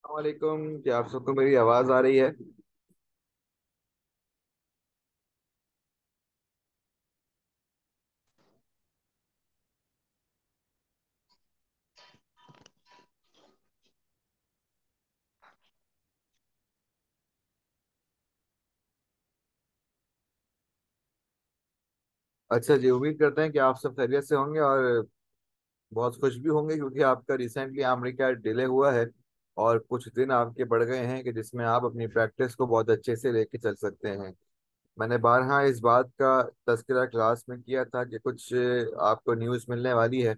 वालेकुम, क्या आप सबको मेरी आवाज आ रही है? अच्छा जी, उम्मीद करते हैं कि आप सब खैरियत से होंगे और बहुत खुश भी होंगे क्योंकि आपका रिसेंटली अमेरिका डिले हुआ है और कुछ दिन आपके बढ़ गए हैं कि जिसमें आप अपनी प्रैक्टिस को बहुत अच्छे से लेके चल सकते हैं। मैंने बारहा इस बात का तज़किरा क्लास में किया था कि कुछ आपको न्यूज़ मिलने वाली है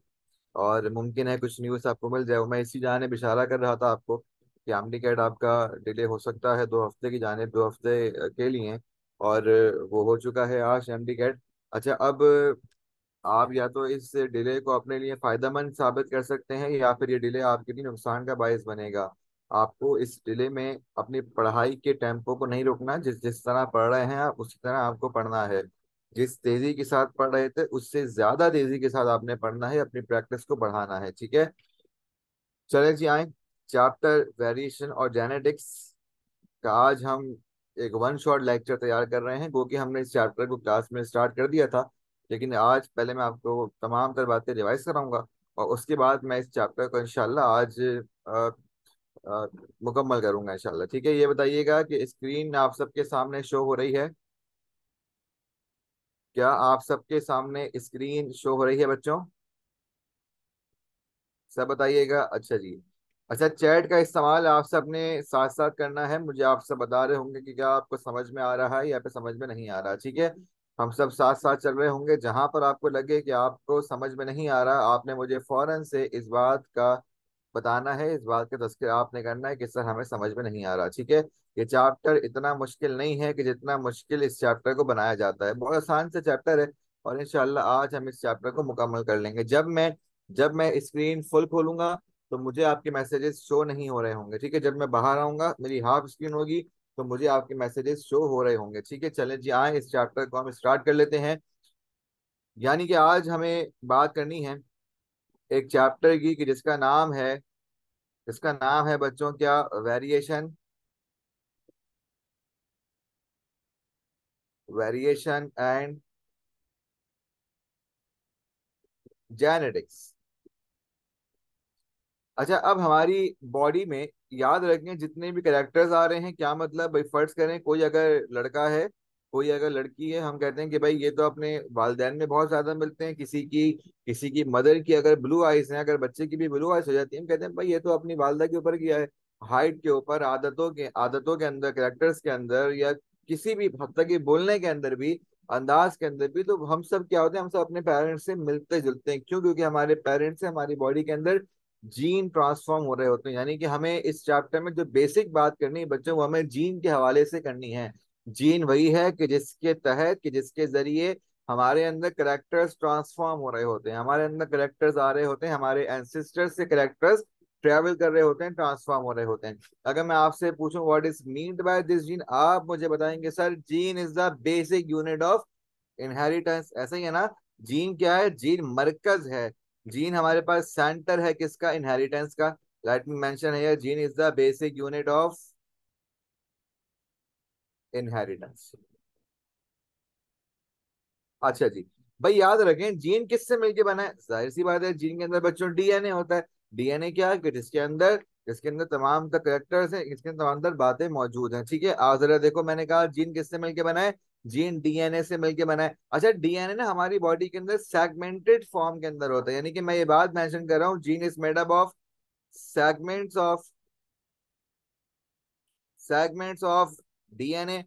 और मुमकिन है कुछ न्यूज़ आपको मिल जाए। मैं इसी जानिब इशारा कर रहा था आपको कि एमडी कैट आपका डिले हो सकता है 2 हफ्ते की जानिब, 2 हफ्ते के लिए। और वो हो चुका है आज एमडी कैट। अच्छा, अब आप या तो इस डिले को अपने लिए फायदेमंद साबित कर सकते हैं या फिर ये डिले आपके लिए नुकसान का बायस बनेगा। आपको इस डिले में अपनी पढ़ाई के टेम्पो को नहीं रोकना। जिस जिस तरह पढ़ रहे हैं आप उसी तरह आपको पढ़ना है। जिस तेजी के साथ पढ़ रहे थे उससे ज्यादा तेजी के साथ आपने पढ़ना है, अपनी प्रैक्टिस को बढ़ाना है। ठीक है, चले जी आए। चैप्टर वेरिएशन और जेनेटिक्स का आज हम एक वन शॉट लेक्चर तैयार कर रहे हैं, क्योंकि हमने इस चैप्टर को क्लास में स्टार्ट कर दिया था। लेकिन आज पहले मैं आपको तमाम तर बातें रिवाइज कराऊंगा और उसके बाद मैं इस चैप्टर को इंशाल्लाह आज अ, मुकम्मल करूंगा इंशाल्लाह। ठीक है, ये बताइएगा कि स्क्रीन आप सबके सामने शो हो रही है? क्या आप सबके सामने स्क्रीन शो हो रही है बच्चों? सब बताइएगा। अच्छा जी। अच्छा, चैट का इस्तेमाल आप सब ने साथ साथ करना है। मुझे आप सब बता रहे होंगे कि क्या आपको समझ में आ रहा है या फिर समझ में नहीं आ रहा। ठीक है, हम सब साथ साथ चल रहे होंगे। जहां पर आपको लगे कि आपको समझ में नहीं आ रहा, आपने मुझे फौरन से इस बात का बताना है, इस बात का तज़किरा आपने करना है कि सर हमें समझ में नहीं आ रहा। ठीक है, ये चैप्टर इतना मुश्किल नहीं है कि जितना मुश्किल इस चैप्टर को बनाया जाता है। बहुत आसान से चैप्टर है और इंशाल्लाह आज हम इस चैप्टर को मुकम्मल कर लेंगे। जब मैं स्क्रीन फुल खोलूंगा तो मुझे आपके मैसेजेस शो नहीं हो रहे होंगे। ठीक है, जब मैं बाहर आऊंगा मेरी हाफ स्क्रीन होगी तो मुझे आपके मैसेजेस शो हो रहे होंगे। ठीक है, चलें जी आए, इस चैप्टर को हम स्टार्ट कर लेते हैं। यानी कि आज हमें बात करनी है एक चैप्टर की कि जिसका नाम है बच्चों क्या? वेरिएशन। Variation and genetics. अच्छा, अब हमारी बॉडी में याद रखें जितने भी करेक्टर्स आ रहे हैं, क्या मतलब भाई, फर्ज करें कोई अगर लड़का है, कोई अगर लड़की है, हम कहते हैं कि भाई ये तो अपने वालिदैन में बहुत ज्यादा मिलते हैं। किसी की मदर की अगर ब्लू आइज है, अगर बच्चे की भी ब्लू आइज हो जाती है, हम कहते हैं भाई ये तो अपनी वालदा के ऊपर किया है। हाइट के ऊपर, आदतों के अंदर, करेक्टर्स के अंदर, या किसी भी हद तक कि बोलने के अंदर भी, अंदाज के अंदर भी, तो हम सब क्या होते हैं, हम सब अपने पेरेंट्स से मिलते जुलते हैं। क्यों? क्योंकि हमारे पेरेंट्स से हमारी बॉडी के अंदर जीन ट्रांसफॉर्म हो रहे होते हैं। यानी कि हमें इस चैप्टर में जो बेसिक बात करनी है बच्चों, वो हमें जीन के हवाले से करनी है। जीन वही है कि जिसके जरिए हमारे अंदर करेक्टर्स ट्रांसफॉर्म हो रहे होते हैं, हमारे अंदर करेक्टर्स आ रहे होते हैं, हमारे एंसेस्टर्स से करेक्टर्स ट्रेवल कर रहे होते हैं, ट्रांसफॉर्म हो रहे होते हैं। अगर मैं आपसे पूछूं what is meant by this gene, आप मुझे बताएंगे sir gene is the basic unit of inheritance. ऐसा ही है ना? जीन क्या है? जीन मरकज है। जीन हमारे पास सेंटर है किसका? इनहेरिटेंस का। लेट मी मेंशन है, gene is the basic unit of inheritance. अच्छा जी, भाई याद रखें जीन किससे मिलके बना है? जाहिर सी बात है, जीन के अंदर बच्चों डीएनए होता है। डीएनए क्या है कि जिसके अंदर तमाम तक करेक्टर्स हैं, इसके अंदर तमाम तर बातें मौजूद हैं। ठीक है, आज जरा देखो, मैंने कहा जीन किससे मिलके बना है? जीन डीएनए से मिलके बना है। अच्छा, डीएनए ना हमारी बॉडी के अंदर सेगमेंटेड फॉर्म के अंदर होता है। यानी कि मैं ये बात मेंशन कर रहा हूँ, gene is made up of segments of segments of DNA.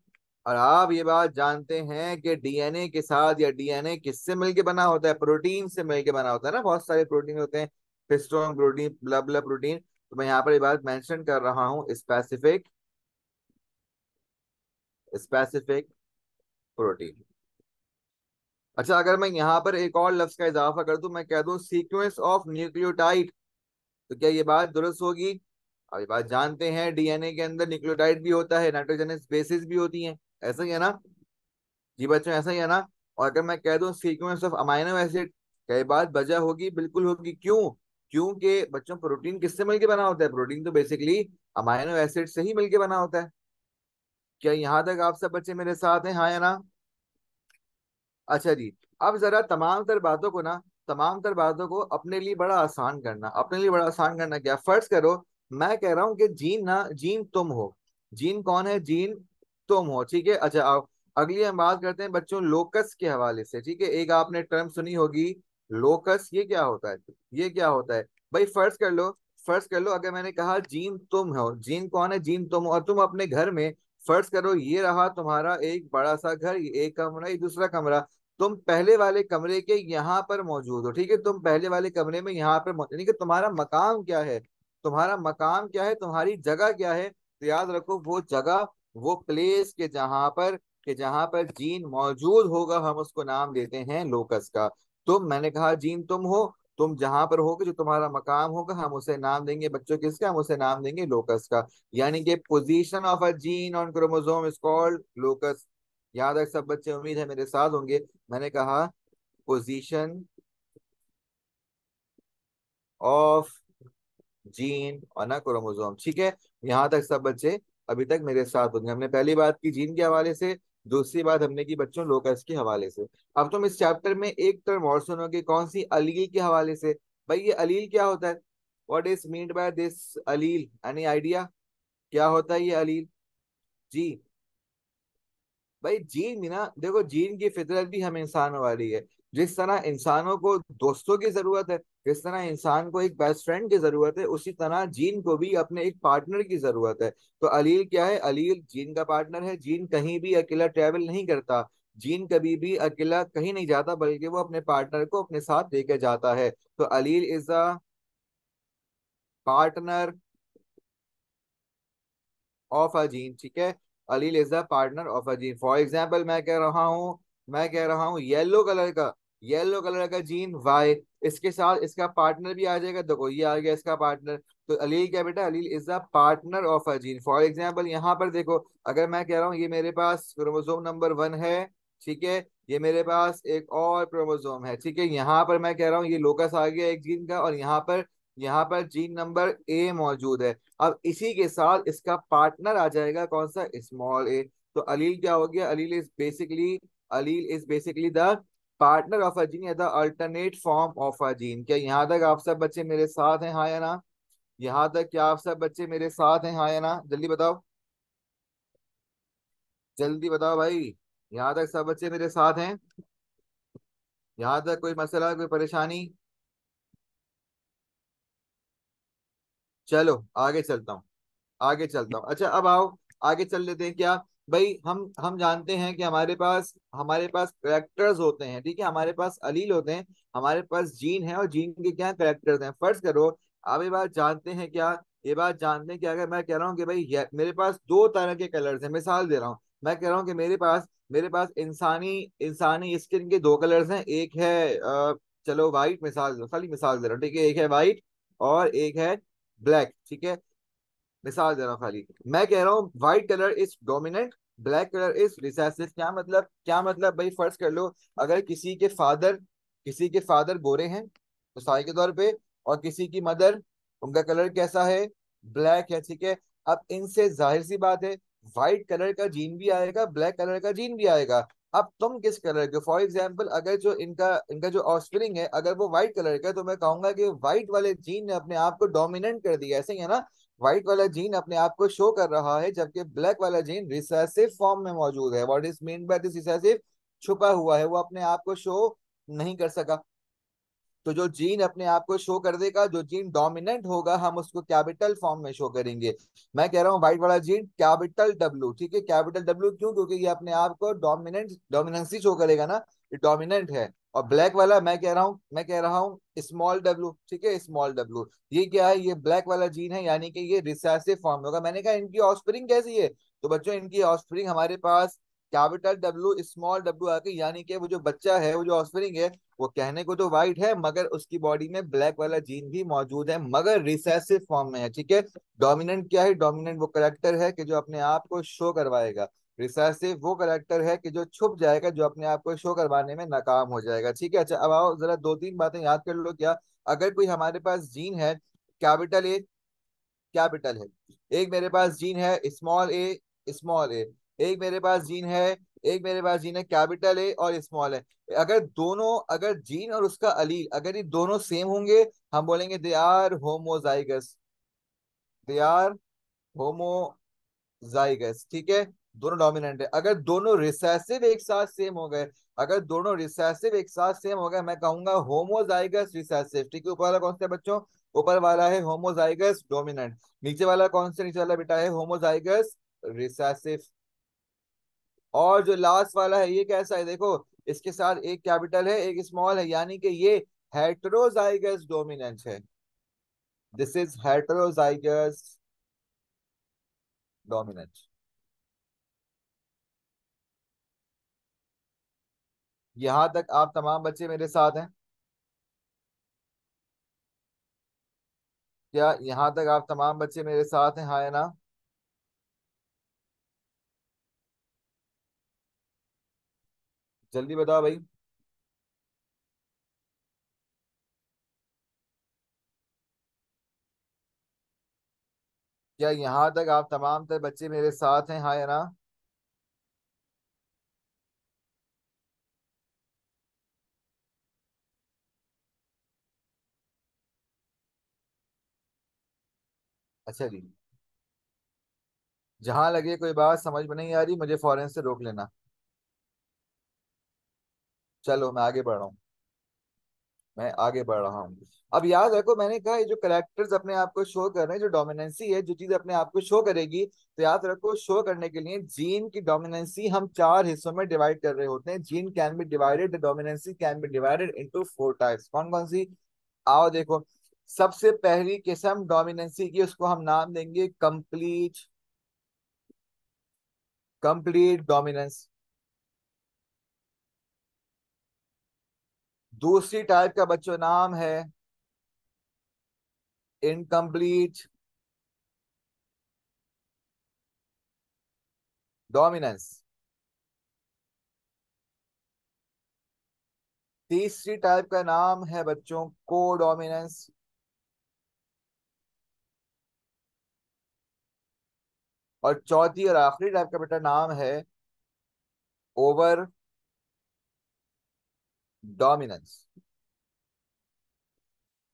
और आप ये बात जानते हैं कि डीएनए के साथ, या डीएनए किससे मिलके बना होता है? प्रोटीन से मिलके बना होता है ना। बहुत सारे प्रोटीन होते हैं, हिस्टोन प्रोटीन, ब्ला ब्ला प्रोटीन। तो मैं यहाँ पर ये बात मेंशन कर रहा हूँ, स्पेसिफिक स्पेसिफिक प्रोटीन। अच्छा, अगर मैं यहाँ पर एक और लफ्ज का इजाफा कर दूं, मैं कह दूं सीक्वेंस ऑफ न्यूक्लियोटाइड, तो क्या ये बात दुरुस्त होगी? अब ये बात जानते हैं, डीएनए के अंदर न्यूक्लियोटाइड भी होता है, नाइट्रोजनस बेसिस भी होती हैं। ऐसा ही है ना? जी बच्चों, ऐसा ही है ना? और अगर मैं कह दूं सीक्वेंस ऑफ अमाइनो एसिड, क्या ये बात वजह होगी? बिल्कुल होगी। क्यों? क्योंकि बच्चों प्रोटीन किससे मिलके बना होता है? प्रोटीन तो बेसिकली अमाइनो एसिड से ही मिलके बना होता है। क्या यहाँ तक आप सब बच्चे मेरे साथ हैं, हाँ या ना? अच्छा जी। अब जरा तमाम तर बातों को अपने लिए बड़ा आसान करना, अपने लिए बड़ा आसान करना। क्या फर्ज करो मैं कह रहा हूं कि जीन तुम हो। जीन कौन है? जीन तुम हो, ठीक है। अच्छा आओ, अगली हम बात करते हैं बच्चों लोकस के हवाले से, ठीक है। एक आपने टर्म सुनी होगी लोकस, ये क्या होता है? ये क्या होता है भाई? फर्ज कर लो अगर मैंने कहा जीन तुम हो, जीन कौन है? जीन तुम हो, और तुम अपने घर में, फर्ज करो ये रहा तुम्हारा एक बड़ा सा घर, ये एक कमरा, ये दूसरा कमरा, तुम पहले वाले कमरे के यहाँ पर मौजूद हो, ठीक है। तुम पहले वाले कमरे में यहाँ पर यानी कि तुम्हारा मकाम क्या है? तुम्हारा मकाम क्या है? तुम्हारी जगह क्या है? तो याद रखो वो जगह, वो प्लेस के जहाँ पर जीन मौजूद होगा, हम उसको नाम देते हैं लोकस का। मैंने कहा जीन तुम हो, तुम जहां पर होगे, जो तुम्हारा मकाम होगा, हम उसे नाम देंगे बच्चों किसका? हम उसे नाम देंगे लोकस का। यानी कि position of a gene on chromosome is called locus. याद रख सब बच्चे, उम्मीद है मेरे साथ होंगे। मैंने कहा position of gene on a chromosome, ठीक है। यहाँ तक सब बच्चे अभी तक मेरे साथ होंगे। हमने पहली बात की जीन के हवाले से, दूसरी बात हमने की बच्चों लोकस के हवाले से। अब तुम इस चैप्टर में एक टर्म और सुनोगे, कौन सी? अलील के हवाले से। भाई ये अलील क्या होता है? What is meant by this allele? Any idea क्या होता है ये अलील? जी भाई जीन भी ना, देखो जीन की फितरत भी हम इंसानों वाली है। जिस तरह इंसानों को दोस्तों की जरूरत है, जिस तरह इंसान को एक बेस्ट फ्रेंड की जरूरत है, उसी तरह जीन को भी अपने एक पार्टनर की जरूरत है। तो अलील क्या है? अलील जीन का पार्टनर है। जीन कहीं भी अकेला ट्रेवल नहीं करता, जीन कभी भी अकेला कहीं नहीं जाता, बल्कि वो अपने पार्टनर को अपने साथ लेकर जाता है। तो अलील is a partner of a gene, ठीक है। अलील is the partner of a gene. For example मैं कह रहा हूँ येलो कलर का जीन वाई, इसके साथ इसका पार्टनर भी आ जाएगा। देखो ये आ गया इसका पार्टनर। तो अलील क्या बेटा? अलील is the partner of a gene. For example यहाँ पर देखो, अगर मैं कह रहा हूँ ये मेरे पास क्रोमोसोम नंबर 1 है, ठीक है। ये मेरे पास एक और क्रोमोसोम है, ठीक है। यहाँ पर मैं कह रहा हूँ ये लोकस आ गया एक जीन का, और यहाँ पर जीन नंबर ए मौजूद है। अब इसी के साथ इसका पार्टनर आ जाएगा, कौन सा? Small A. तो अलील क्या हो गया? Allele is basically the partner of a gene या the alternate form of a gene. क्या यहाँ तक आप सब बच्चे मेरे साथ हैं, हाँ या ना? यहाँ तक क्या आप सब बच्चे मेरे साथ हैं, हाँ या ना? जल्दी बताओ, जल्दी बताओ भाई। यहाँ तक सब बच्चे मेरे साथ हैं? यहाँ तक कोई मसला, कोई परेशानी? चलो आगे चलता हूँ, आगे चलता हूँ। अच्छा अब आओ, आगे चल लेते हैं क्या। भाई हम जानते हैं कि हमारे पास करेक्टर्स होते हैं, ठीक है। हमारे पास अलील होते हैं, हमारे पास जीन है, और जीन के क्या करेक्टर्स हैं। फर्ज करो आप ये बात जानते हैं क्या, ये बात जानते हैं कि अगर मैं कह रहा हूँ कि भाई मेरे पास दो तरह के कलर्स हैं, मिसाल दे रहा हूँ। मैं कह रहा हूँ कि मेरे पास इंसानी इंसानी स्किन के दो कलर्स हैं। एक है चलो वाइट, खाली मिसाल दे रहा हूँ, ठीक है। एक है वाइट और एक है ब्लैक, ठीक है। मिसाल दे रहा हूँ खाली। मैं कह रहा हूँ white colour is dominant, black colour is recessive. क्या मतलब भाई? फर्ज कर लो अगर किसी के फादर गोरे हैं मिसाल के तौर पे, और किसी की मदर, उनका कलर कैसा है? ब्लैक है, ठीक है। अब इनसे जाहिर सी बात है व्हाइट कलर का जीन भी आएगा, ब्लैक कलर का जीन भी आएगा। अब तुम किस कलर के? फॉर एग्जाम्पल अगर जो इनका इनका जो ऑफस्प्रिंग है, अगर वो व्हाइट कलर का है, तो मैं कहूंगा कि व्हाइट वाले जीन ने अपने आप को डोमिनेंट कर दिया, ऐसे ही है ना। व्हाइट वाला जीन अपने आप को शो कर रहा है, जबकि ब्लैक वाला जीन रिसेसिव फॉर्म में मौजूद है। What is mean by this recessive? छुपा हुआ है, वो अपने आप को शो नहीं कर सका। तो जो जीन अपने आप को शो कर देगा, जो जीन डोमिनेंट होगा, हम उसको कैपिटल फॉर्म में शो करेंगे। मैं कह रहा हूँ व्हाइट वाला जीन कैपिटल डब्ल्यू, ठीक है। कैपिटल डब्ल्यू क्यों? क्योंकि ये अपने आप को डोमिनेंसी शो करेगा ना, ये डोमिनेंट है। और ब्लैक वाला मैं कह रहा हूँ स्मॉल डब्ल्यू, ठीक है, स्मॉल डब्ल्यू। ये क्या है? ये ब्लैक वाला जीन है, यानी कि ये रिसेसिव फॉर्म में होगा। मैंने कहा इनकी ऑफस्प्रिंग कैसी है? तो बच्चों इनकी ऑफस्प्रिंग हमारे पास कैपिटल डब्ल्यू स्मॉल डब्ल्यू आके, यानी कि वो जो बच्चा है, वो जो ऑफस्प्रिंग है, वो कहने को तो वाइट है, मगर उसकी बॉडी में ब्लैक वाला जीन भी मौजूद है, मगर रिसेसिव फॉर्म में है, ठीक है। डोमिनेंट क्या है? डोमिनेंट वो करेक्टर है कि जो अपने आप को शो करवाएगा। रिसेसिव वो करेक्टर है कि जो छुप जाएगा, जो अपने आप को शो करवाने में नाकाम हो जाएगा। ठीक है, अच्छा अब आओ जरा दो तीन बातें याद कर लो। क्या, अगर कोई हमारे पास जीन है कैपिटल ए, कैपिटल है, एक मेरे पास जीन है स्मॉल ए, स्मॉल ए, एक मेरे पास जीन है, एक मेरे पास जीन है कैपिटल ए और स्मॉल है, अगर दोनों, अगर जीन और उसका अलील अगर ये दोनों सेम होंगे, हम बोलेंगे they are homozygous, they are homozygous. ठीक है, दोनों डोमिनेंट है। अगर दोनों रिसेसिव एक साथ सेम हो गए, अगर दोनों रिसेसिव एक साथ सेम हो गए, मैं कहूंगा होमोजाइगस रिसेसिव। ठीक है, ऊपर वाला कौन सा है बच्चों? ऊपर वाला है होमोजाइगस डोमिनेंट। नीचे वाला कौन सा, नीचे वाला बेटा है होमोजाइगस रिसेसिव। और जो लास्ट वाला है ये कैसा है देखो, इसके साथ एक कैपिटल है एक स्मॉल है, यानी कि ये हेटेरोजाइगस डोमिनेंस है। This is heterozygous dominance. यहां तक आप तमाम बच्चे मेरे साथ हैं? क्या यहां तक आप तमाम बच्चे मेरे साथ हैं, हाँ या ना? जल्दी बताओ भाई। क्या यहां तक आप तमाम तर बच्चे मेरे साथ हैं, हाँ या ना? अच्छा जी, जहां लगे कोई बात समझ में नहीं आ रही मुझे फौरन से रोक लेना। चलो मैं आगे बढ़ रहा हूँ, मैं आगे बढ़ रहा हूँ। अब याद रखो, मैंने कहा ये जो करेक्टर्स अपने आप को शो कर रहे हैं, जो डोमिनेंसी है, जो चीज अपने आप को शो करेगी, तो याद रखो शो करने के लिए जीन की डोमिनेंसी हम चार हिस्सों में डिवाइड कर रहे होते हैं। Gene can be divided, the dominancy can be divided into four types. कौन कौन सी? आओ देखो, सबसे पहली किस्म डोमिनेंसी की, उसको हम नाम देंगे कंप्लीट, कंप्लीट डोमिनेंस। दूसरी टाइप का बच्चों नाम है इनकम्प्लीट डोमिनेंस। तीसरी टाइप का नाम है बच्चों को डोमिनेंस। और चौथी और आखिरी टाइप का बेटा नाम है ओवर डोमिनेंस।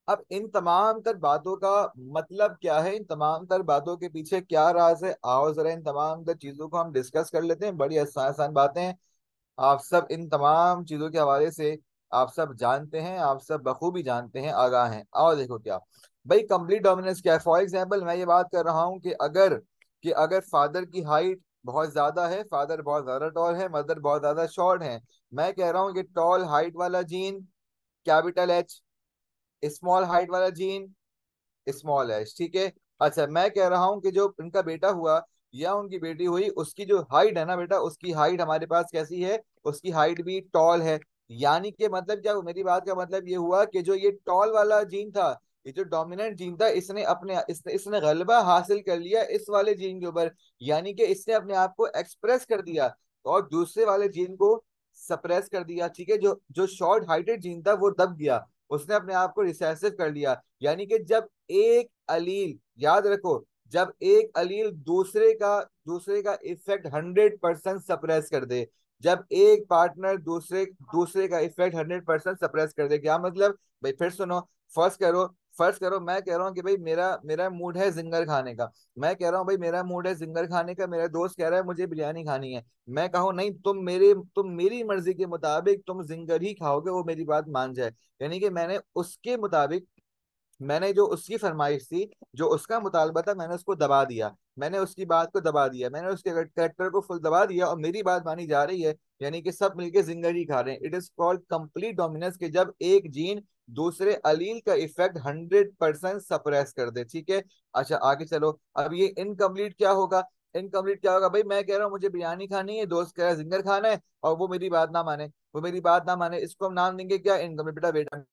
अब इन तमाम तर बातों का मतलब क्या है, इन तमाम तर बातों के पीछे क्या राज है, आओ जरा इन तमाम तर चीजों को हम डिस्कस कर लेते हैं। बड़ी आसान आसान बातें हैं, आप सब इन तमाम चीजों के हवाले से आप सब जानते हैं, आप सब बखूबी जानते हैं, आगाह हैं। और देखो क्या भाई, कंप्लीट डोमिनेंस क्या है? फॉर एग्जांपल मैं ये बात कर रहा हूँ कि अगर फादर की हाइट बहुत ज्यादा है, फादर बहुत ज्यादा टॉल है, मदर बहुत ज्यादा शॉर्ट है, मैं कह रहा हूँ कि टॉल हाइट वाला gene capital H, small height वाला जीन स्मॉल एच। ठीक है, अच्छा मैं कह रहा हूँ कि जो उनका बेटा हुआ या उनकी बेटी हुई, उसकी जो हाइट है ना बेटा, उसकी हाइट हमारे पास कैसी है? उसकी हाइट भी टॉल है। यानी कि मतलब क्या, मेरी बात का मतलब ये हुआ कि जो ये टॉल वाला जीन था, ये जो डोमिनेंट जीन था, इसने गलबा हासिल कर लिया इस वाले जीन के ऊपर, यानी कि इसने अपने आप को एक्सप्रेस कर दिया और दूसरे वाले जीन को सप्रेस कर दिया। ठीक है, जो जो शॉर्ट हाइटेड जीन था वो दब गया, उसने अपने आप को रिसेसिव कर लिया। यानी कि जब एक अलील, याद रखो, जब एक अलील दूसरे का इफेक्ट 100% सप्रेस कर दे, जब एक पार्टनर दूसरे दूसरे का इफेक्ट 100% सप्रेस कर दे, क्या मतलब? भाई फिर सुनो, फर्स्ट करो, फर्स्ट करो, मैं कह रहा हूँ कि भाई मेरा मेरा मूड है जिंगर खाने का, मैं कह रहा हूँ भाई मेरा मूड है जिंगर खाने का, मेरा दोस्त कह रहा है मुझे बिरयानी खानी है, मैं कहूँ नहीं, तुम मेरी मर्जी के मुताबिक तुम जिंगर ही खाओगे, वो मेरी बात मान जाए, यानी कि मैंने उसके मुताबिक, मैंने जो उसकी फरमाइश थी, जो उसका मुतालबा था, मैंने उसको दबा दिया, मैंने उसकी बात को दबा दिया, मैंने उसके करेक्टर को फुल दबा दिया और मेरी बात मानी जा रही है, यानी कि सब मिलके जिंदगी खा रहे हैं। It is called complete dominance, कि जब एक जीन दूसरे अलील का इफेक्ट 100% सप्रेस कर दे। ठीक है, अच्छा आगे चलो, अब ये इनकम्प्लीट क्या होगा? इनकम्प्लीट क्या होगा भाई, मैं कह रहा हूँ मुझे बिरयानी खानी है, दोस्त कह रहा है जिंगर खाना है, और वो मेरी बात ना माने, वो मेरी बात ना माने, इसको हम नाम देंगे क्या? इनकम्प्लीट। बेटा बेटा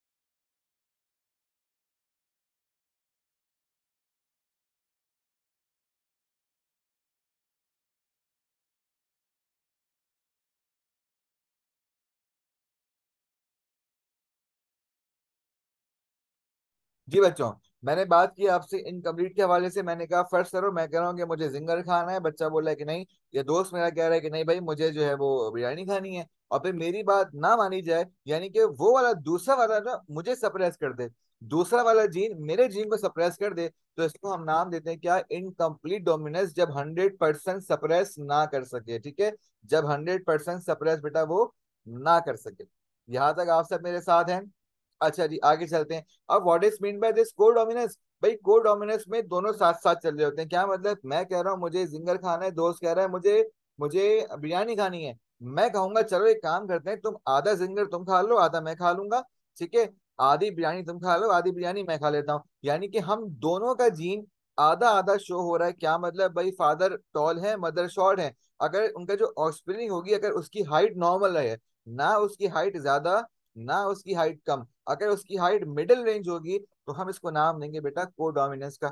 जी बच्चों, मैंने बात की आपसे इनकम्प्लीट के हवाले से। मैंने कहा फर्स्ट करो, मैं कह रहा हूँ कि मुझे जिंगर खाना है, बच्चा बोला है कि नहीं। ये दोस्त मेरा कह रहा है कि नहीं भाई मुझे जो है वो बिरयानी खानी है। और फिर मेरी बात ना मानी जाए, यानी कि वो वाला दूसरा वाला ना मुझे सप्रेस कर दे, दूसरा वाला जीन मेरे जीन को सप्रेस कर दे, तो इसको हम नाम देते हैं क्या, इनकम्प्लीट डोमिनेंस। जब 100% सप्रेस ना कर सके, ठीक है, जब 100% सप्रेस बेटा वो ना कर सके। यहां तक आप सब मेरे साथ हैं? अच्छा जी, आगे चलते हैं। अब what is mean by this को डोमिनेंस? भाई को डोमिनेंस में दोनों साथ साथ चल रहे होते हैं। क्या मतलब, मैं कह रहा हूँ मुझे जिंगर खाना है, दोस्त कह रहा है मुझे मुझे बिरयानी खानी है। मैं कहूंगा चलो एक काम करते हैं, तुम आधा जिंगर तुम खा लो, आधा मैं खा लूंगा, ठीक है। आधी बिरयानी तुम खा लो, आधी बिरयानी मैं खा लेता हूँ। यानी कि हम दोनों का जीन आधा आधा शो हो रहा है। क्या मतलब भाई, फादर टॉल है, मदर शॉर्ट है। अगर उनका जो ऑफस्प्रिंग होगी, अगर उसकी हाइट नॉर्मल है, ना उसकी हाइट ज्यादा ना उसकी हाइट कम, अगर उसकी हाइट मिडिल रेंज होगी, तो हम इसको नाम देंगे बेटा कोडोमिनेंस का।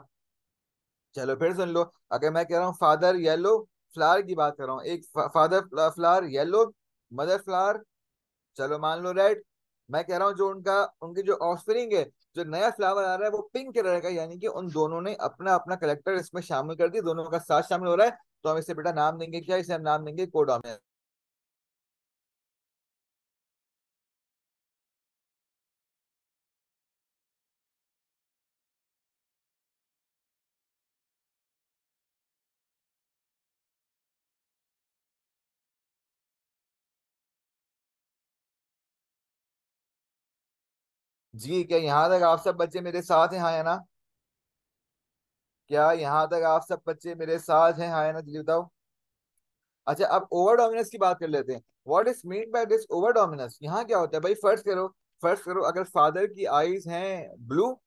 चलो फिर सुन लो। अगर मैं कह रहा हूँ फादर येलो फ्लावर की बात कर रहा हूँ, एक father flower yellow, mother flower चलो मान लो रेड। मैं कह रहा हूँ जो उनका उनकी जो ऑफस्प्रिंग है, जो नया फ्लावर आ रहा है वो पिंक रहेगा, यानी कि उन दोनों ने अपना अपना कलेक्टर इसमें शामिल कर दिया, दोनों का साथ शामिल हो रहा है। तो हम इसे बेटा नाम देंगे क्या, इसे हम नाम देंगे कोडोमिनेंस। जी, क्या यहाँ तक आप सब बच्चे मेरे साथ हैं, हाँ या ना? क्या यहाँ तक आप सब बच्चे मेरे साथ हैं, हाँ या ना, जल्दी बताओ। अच्छा, अब ओवर डोमिनेंस की बात कर लेते हैं। What is mean by this over dominance? यहाँ क्या होता है भाई, फर्स्ट करो अगर फादर की आईज हैं ब्लू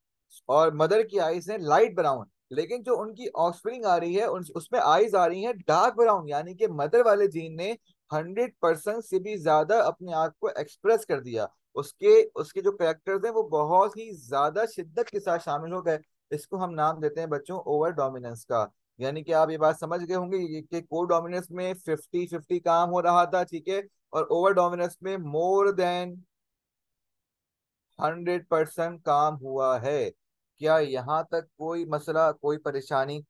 और मदर की आईज हैं लाइट ब्राउन, लेकिन जो उनकी ऑफस्प्रिंग आ रही है उसमें आईज आ रही हैं डार्क ब्राउन, यानी कि मदर वाले जीन ने 100% से भी ज्यादा अपने आप को एक्सप्रेस कर दिया। उसके उसके जो कैरेक्टर्स हैं वो बहुत ही ज्यादा शिद्दत के साथ शामिल हो गए। इसको हम नाम देते हैं बच्चों ओवर डोमिनेंस का। यानी कि आप ये बात समझ गए होंगे कि को डोमिनेंस में 50-50 काम हो रहा था, ठीक है, और ओवर डोमिनेंस में मोर देन 100% काम हुआ है। क्या यहाँ तक कोई मसला, कोई परेशानी?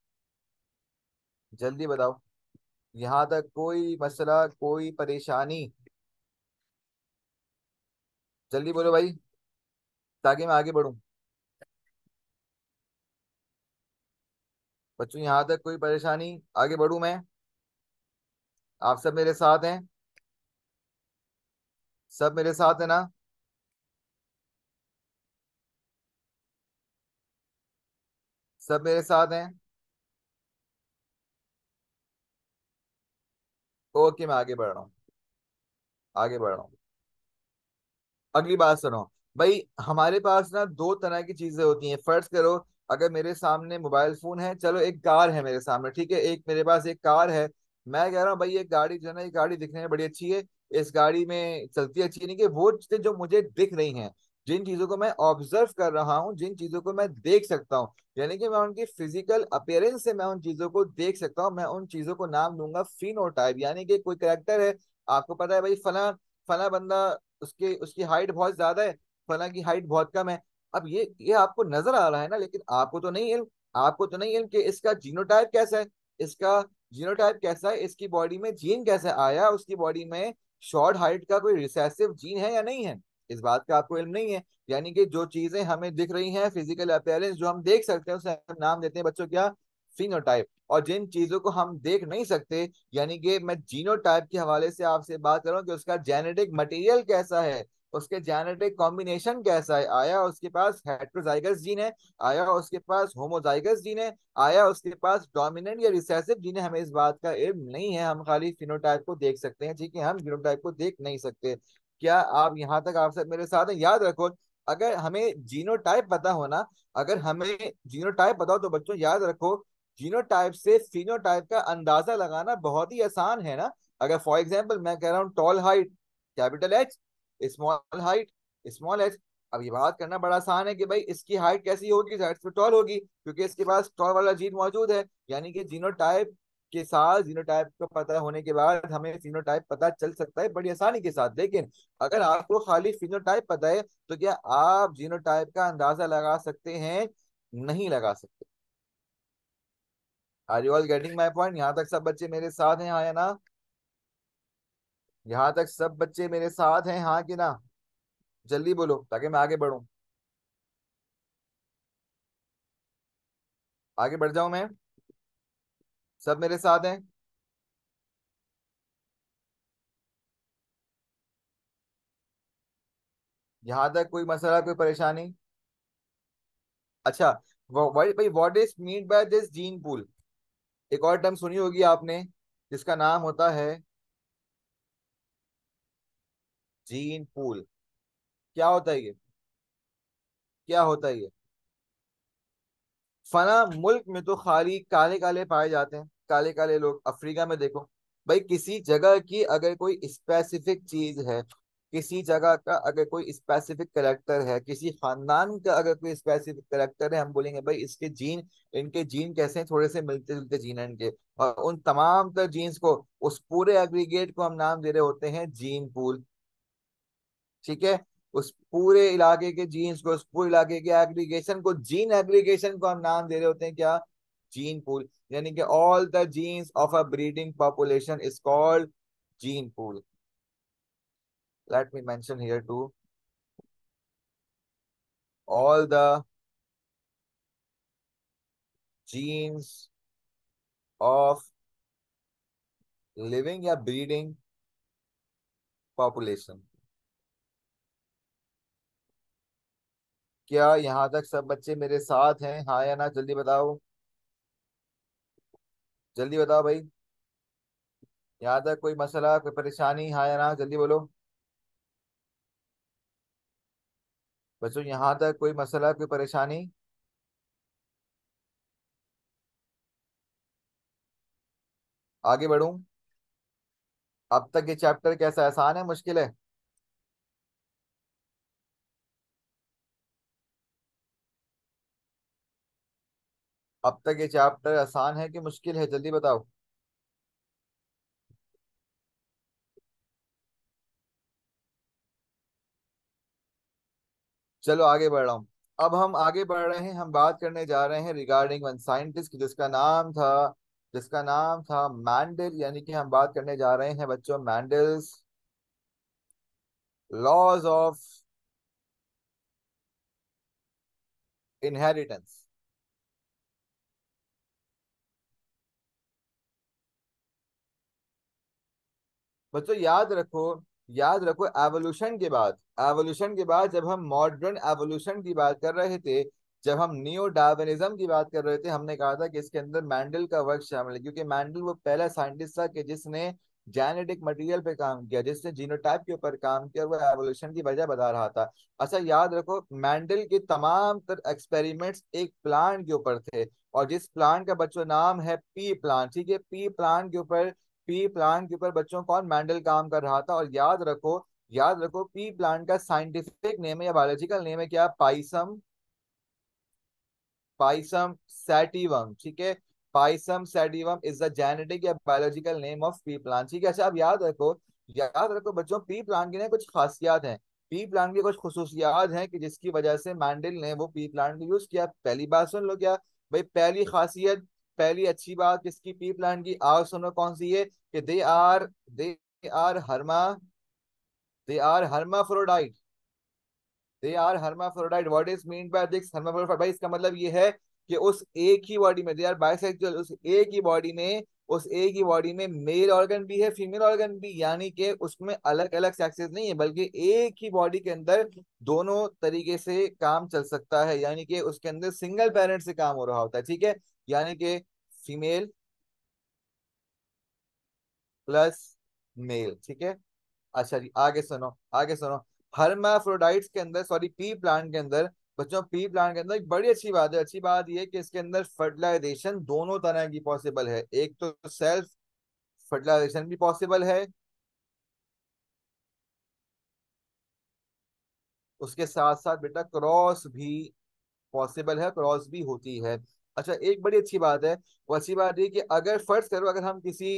जल्दी बताओ। यहाँ तक कोई मसला, कोई परेशानी? जल्दी बोलो भाई, ताकि मैं आगे बढ़ूं। बच्चों यहाँ तक कोई परेशानी, आगे बढ़ूं मैं? आप सब मेरे साथ हैं? सब मेरे साथ है ना? सब मेरे साथ हैं? ओके, मैं आगे बढ़ रहा हूँ, आगे बढ़ रहा हूँ। अगली बात सुनो। भाई हमारे पास ना दो तरह की चीजें होती हैं। फर्स्ट करो, अगर मेरे सामने मोबाइल फोन है, चलो एक कार है मेरे सामने, ठीक है, एक मेरे पास एक कार है। मैं कह रहा हूँ भाई ये गाड़ी जो है ना, ये गाड़ी दिखने में बड़ी अच्छी है, इस गाड़ी में चलती अच्छी है, नहीं कि वो चीजें जो मुझे दिख रही हैं, जिन चीजों को मैं ऑब्जर्व कर रहा हूँ, जिन चीजों को मैं देख सकता हूँ, यानी कि मैं उनकी फिजिकल अपीयरेंस से मैं उन चीजों को देख सकता हूँ, मैं उन चीजों को नाम दूंगा फिनोटाइप। यानी कि कोई करेक्टर है, आपको पता है भाई फला फला बंदा, उसके उसकी हाइट बहुत ज्यादा है, फला की हाइट बहुत कम है। अब ये आपको नजर आ रहा है ना, लेकिन आपको तो नहीं इल्म कि इसका जीनोटाइप कैसा है, इसका जीनोटाइप कैसा है, इसकी बॉडी में जीन कैसे आया, उसकी बॉडी में शॉर्ट हाइट का कोई रिसेसिव जीन है या नहीं है, इस बात का आपको इल्म नहीं है। यानी कि जो चीजें हमें दिख रही हैं, फिजिकल अपीयरेंस जो हम देख सकते हैं, उसे हम नाम देते हैं बच्चों क्या, फिनोटाइप। और जिन चीजों को हम देख नहीं सकते, यानी कि मैं जीनोटाइप के हवाले से आपसे बात कर रहा हूँ कि उसका जेनेटिक मटेरियल कैसा है, उसके जेनेटिक कॉम्बिनेशन कैसा है, आया उसके पास हेट्रोजाइगस जीन है, आया उसके पास होमोजाइगस जीन है, आया उसके पास डोमिनेंट या रिसेसिव जीन है, हमें इस बात का इल्म नहीं है। हम खाली फिनोटाइप को देख सकते हैं, ठीक है, हम जीनोटाइप को देख नहीं सकते। क्या आप यहाँ तक आप सब मेरे साथ हैं? याद रखो, अगर हमें जीनोटाइप पता होना, अगर हमें जीनोटाइप बताओ तो बच्चों याद रखो, जीनोटाइप से फिनोटाइप का अंदाजा लगाना बहुत ही आसान है ना। अगर फॉर एग्जांपल मैं कह रहा हूँ tall height capital H, small height small H, अब ये बात करना बड़ा आसान है कि भाई इसकी हाइट कैसी होगी, हाइट पे टॉल होगी, क्योंकि इसके पास टॉल वाला जीन मौजूद है, यानी कि जीनोटाइप के साथ, जीनोटाइप का पता होने के बाद हमें फिनोटाइप पता चल सकता है बड़ी आसानी के साथ। लेकिन अगर आपको खाली फिनोटाइप पता है तो क्या आप जीनोटाइप का अंदाजा लगा सकते हैं? नहीं लगा सकते। Are you all getting my point? यहाँ तक सब बच्चे मेरे साथ हैं, हाँ या ना? यहाँ तक सब बच्चे मेरे साथ हैं, हाँ कि ना? जल्दी बोलो ताकि मैं आगे बढ़ूं। आगे बढ़ जाऊं मैं? सब मेरे साथ हैं? यहाँ तक कोई मसला, कोई परेशानी? अच्छा, भाई what is mean by this gene pool? एक और टर्म सुनी होगी आपने जिसका नाम होता है जीन पूल। क्या होता है ये? क्या होता है ये? फना मुल्क में तो खाली काले काले पाए जाते हैं, काले काले लोग। अफ्रीका में देखो भाई, किसी जगह की अगर कोई स्पेसिफिक चीज है, किसी जगह का अगर कोई स्पेसिफिक करेक्टर है, किसी खानदान का अगर कोई स्पेसिफिक करेक्टर है, हम बोलेंगे भाई इसके जीन, इनके जीन कैसे हैं, थोड़े से मिलते जुलते जीन हैं इनके। और उन तमाम तर जीन्स को, उस पूरे एग्रीगेट को हम नाम दे रहे होते हैं जीन पूल। ठीक है? उस पूरे इलाके के जीन्स को, उस पूरे इलाके के एग्रीगेशन को, जीन एग्रीगेशन को हम नाम दे रहे होते हैं क्या? Gene pool. यानी कि all the genes of a breeding population is called gene pool. Let me mention here too, all the genes of living या ब्रीडिंग पॉपुलेशन। क्या यहाँ तक सब बच्चे मेरे साथ हैं, हाँ या ना? जल्दी बताओ, जल्दी बताओ भाई। यहाँ तक कोई मसला, कोई परेशानी, हाँ या ना? जल्दी बोलो बच्चों, यहाँ तक कोई मसला, कोई परेशानी? आगे बढ़ूं? अब तक ये चैप्टर कैसा, आसान है, मुश्किल है? अब तक ये चैप्टर आसान है कि मुश्किल है? जल्दी बताओ। चलो आगे बढ़ रहा हूँ। अब हम आगे बढ़ रहे हैं, हम बात करने जा रहे हैं रिगार्डिंग वन साइंटिस्ट जिसका नाम था मैंडल। यानी कि हम बात करने जा रहे हैं बच्चों मैंडल्स लॉज ऑफ इनहेरिटेंस। बच्चों याद रखो, एवोल्यूशन के बाद जब हम मॉडर्न एवोल्यूशन की बात कर रहे थे, जब हम नियो डार्विनिज्म की बात कर रहे थे, हमने कहा था कि इसके अंदर मैंडल का वर्क शामिल है, क्योंकि मैंडल वो पहला साइंटिस्ट था कि जिसने जेनेटिक मटेरियल पे काम किया, जिसने जीनोटाइप के ऊपर काम किया, और वो एवोल्यूशन की वजह बता रहा था। अच्छा याद रखो, मैंडल के तमाम तर एक्सपेरिमेंट्स एक प्लांट के ऊपर थे, और जिस प्लांट का बच्चों नाम है पी प्लांट। ठीक है? पी प्लांट के ऊपर बच्चों कौन, मैंडल काम कर रहा था। और याद रखो पी प्लांट का साइंटिफिक नेम है या बायोलॉजिकल नेम है क्या? Pisum, Pisum sativum. ठीक है? Pisum sativum is the genetic या biological name of pea plant. ठीक है? अच्छा अब याद रखो बच्चों, पी प्लांट की ना कुछ खासियत हैं, पी प्लांट की कुछ खसूसियात हैं कि जिसकी वजह से मैंडल ने वो पी प्लांट को यूज किया। पहली बात सुन लो क्या भाई, पहली खासियत, पहली अच्छी बात किसकी, पी प्लांट की? आओ सुनो कौन सी है, कि दे आर हर्मा they are hermaphrodite. They are hermaphrodite. What is mean by this hermaphrodite? भाई इसका मतलब ये है कि उस एक ही बॉडी में, दे आर बाइसेक्सुअल, उस एक ही बॉडी में मेल ऑर्गन भी है, फीमेल ऑर्गन भी। यानी कि उसमें अलग अलग सेक्सेस नहीं है, बल्कि एक ही बॉडी के अंदर दोनों तरीके से काम चल सकता है। यानी कि उसके अंदर सिंगल पेरेंट से काम हो रहा होता है। ठीक है? यानी कि फीमेल प्लस मेल। ठीक है? अच्छा जी, आगे सुनो। हर्माफ्रोडाइट्स के अंदर, सॉरी पी प्लांट के अंदर, बच्चों पी प्लांट के अंदर एक बड़ी अच्छी बात है, अच्छी बात यह है कि इसके अंदर फर्टिलाइजेशन दोनों तरह की पॉसिबल है। एक तो सेल्फ फर्टिलाइजेशन भी पॉसिबल है, उसके साथ साथ बेटा क्रॉस भी पॉसिबल है, क्रॉस भी होती है। अच्छा, एक बड़ी अच्छी बात है। वो अच्छी बात ये कि अगर फर्ज करो, अगर हम किसी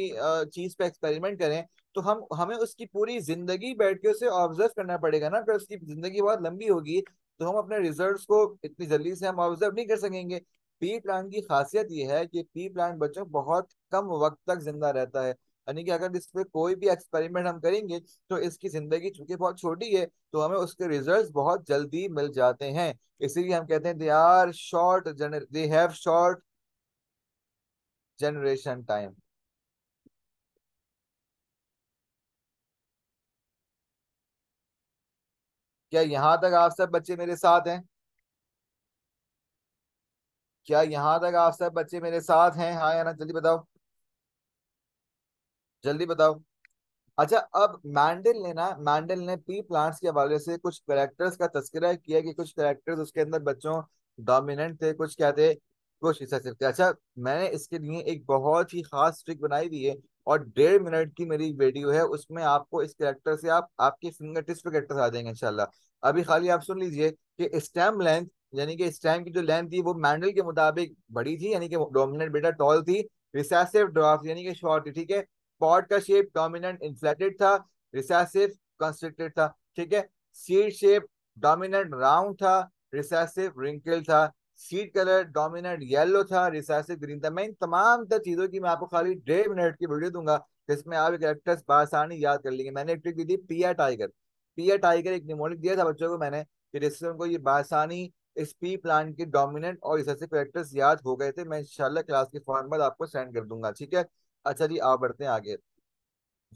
चीज पे एक्सपेरिमेंट करें, तो हम हमें उसकी पूरी जिंदगी बैठ के उसे ऑब्जर्व करना पड़ेगा ना। अगर उसकी जिंदगी बहुत लंबी होगी तो हम अपने रिजल्ट्स को इतनी जल्दी से हम ऑब्जर्व नहीं कर सकेंगे। पी प्लांट की खासियत ये है कि पी प्लांट बच्चों बहुत कम वक्त तक जिंदा रहता है। यानी कि अगर इस पे कोई भी एक्सपेरिमेंट हम करेंगे तो इसकी जिंदगी चूंकि बहुत छोटी है, तो हमें उसके रिजल्ट्स बहुत जल्दी मिल जाते हैं। इसीलिए हम कहते हैं they are short, they have short generation time. क्या यहाँ तक आप सब बच्चे मेरे साथ हैं? क्या यहाँ तक आप सब बच्चे मेरे साथ हैं, हाँ या ना? जल्दी बताओ, जल्दी बताओ। अच्छा, अब मैंडल ने पी प्लांट्स के हवाले से कुछ करेक्टर्स का तस्करा किया कि कुछ करेक्टर्स उसके अंदर बच्चों डोमिनेंट थे, कुछ क्या थे, कुछ रिसेसिव थे। अच्छा, मैंने इसके लिए एक बहुत ही खास ट्रिक बनाई हुई है, और 1.5 मिनट की मेरी वीडियो है, उसमें आपको इस करेक्टर से आप आपके फिंगर टिप्स पे करेक्टर्स आ जाएंगे इंशाल्लाह। अभी खाली आप सुन लीजिए कि स्टेम लेंथ, यानी कि स्टेम की जो लेंथ थी वो मैंडल के मुताबिक बड़ी थी, यानी कि डोमिनेंट बेटा टॉल थी। रिसेसिव ड्वार्फ यानी कि शॉर्ट थी, ठीक है। पॉड का शेप डोमिनेंट इन्फ्लेटेड था, रिसेसिव कंस्ट्रिक्टेड था, ठीक है। सीड शेप डोमिनेंट राउंड था, रिसेसिव रिंकल था। सीड कलर डोमिनेंट येलो था, रिसेसिव ग्रीन था। मैं इन तमाम तर चीजों की मैं आपको खाली 1.5 मिनट की वीडियो दूंगा, जिसमें आप कैरेक्टर्स बासानी याद कर लेंगे। मैंने एक ट्रिक दी थी, पिया टाइगर। पिया टाइगर एक निमोनिक दिया था बच्चों को मैंने, कि जिससे उनको ये बासानी इस पी प्लांट के डोमिनेंट और रिसेसिव कैरेक्टर्स याद हो गए थे। मैं इंशाल्लाह क्लास के फॉर्म बाद आपको सेंड कर दूंगा, ठीक है। अच्छा जी, आप बढ़ते हैं आगे।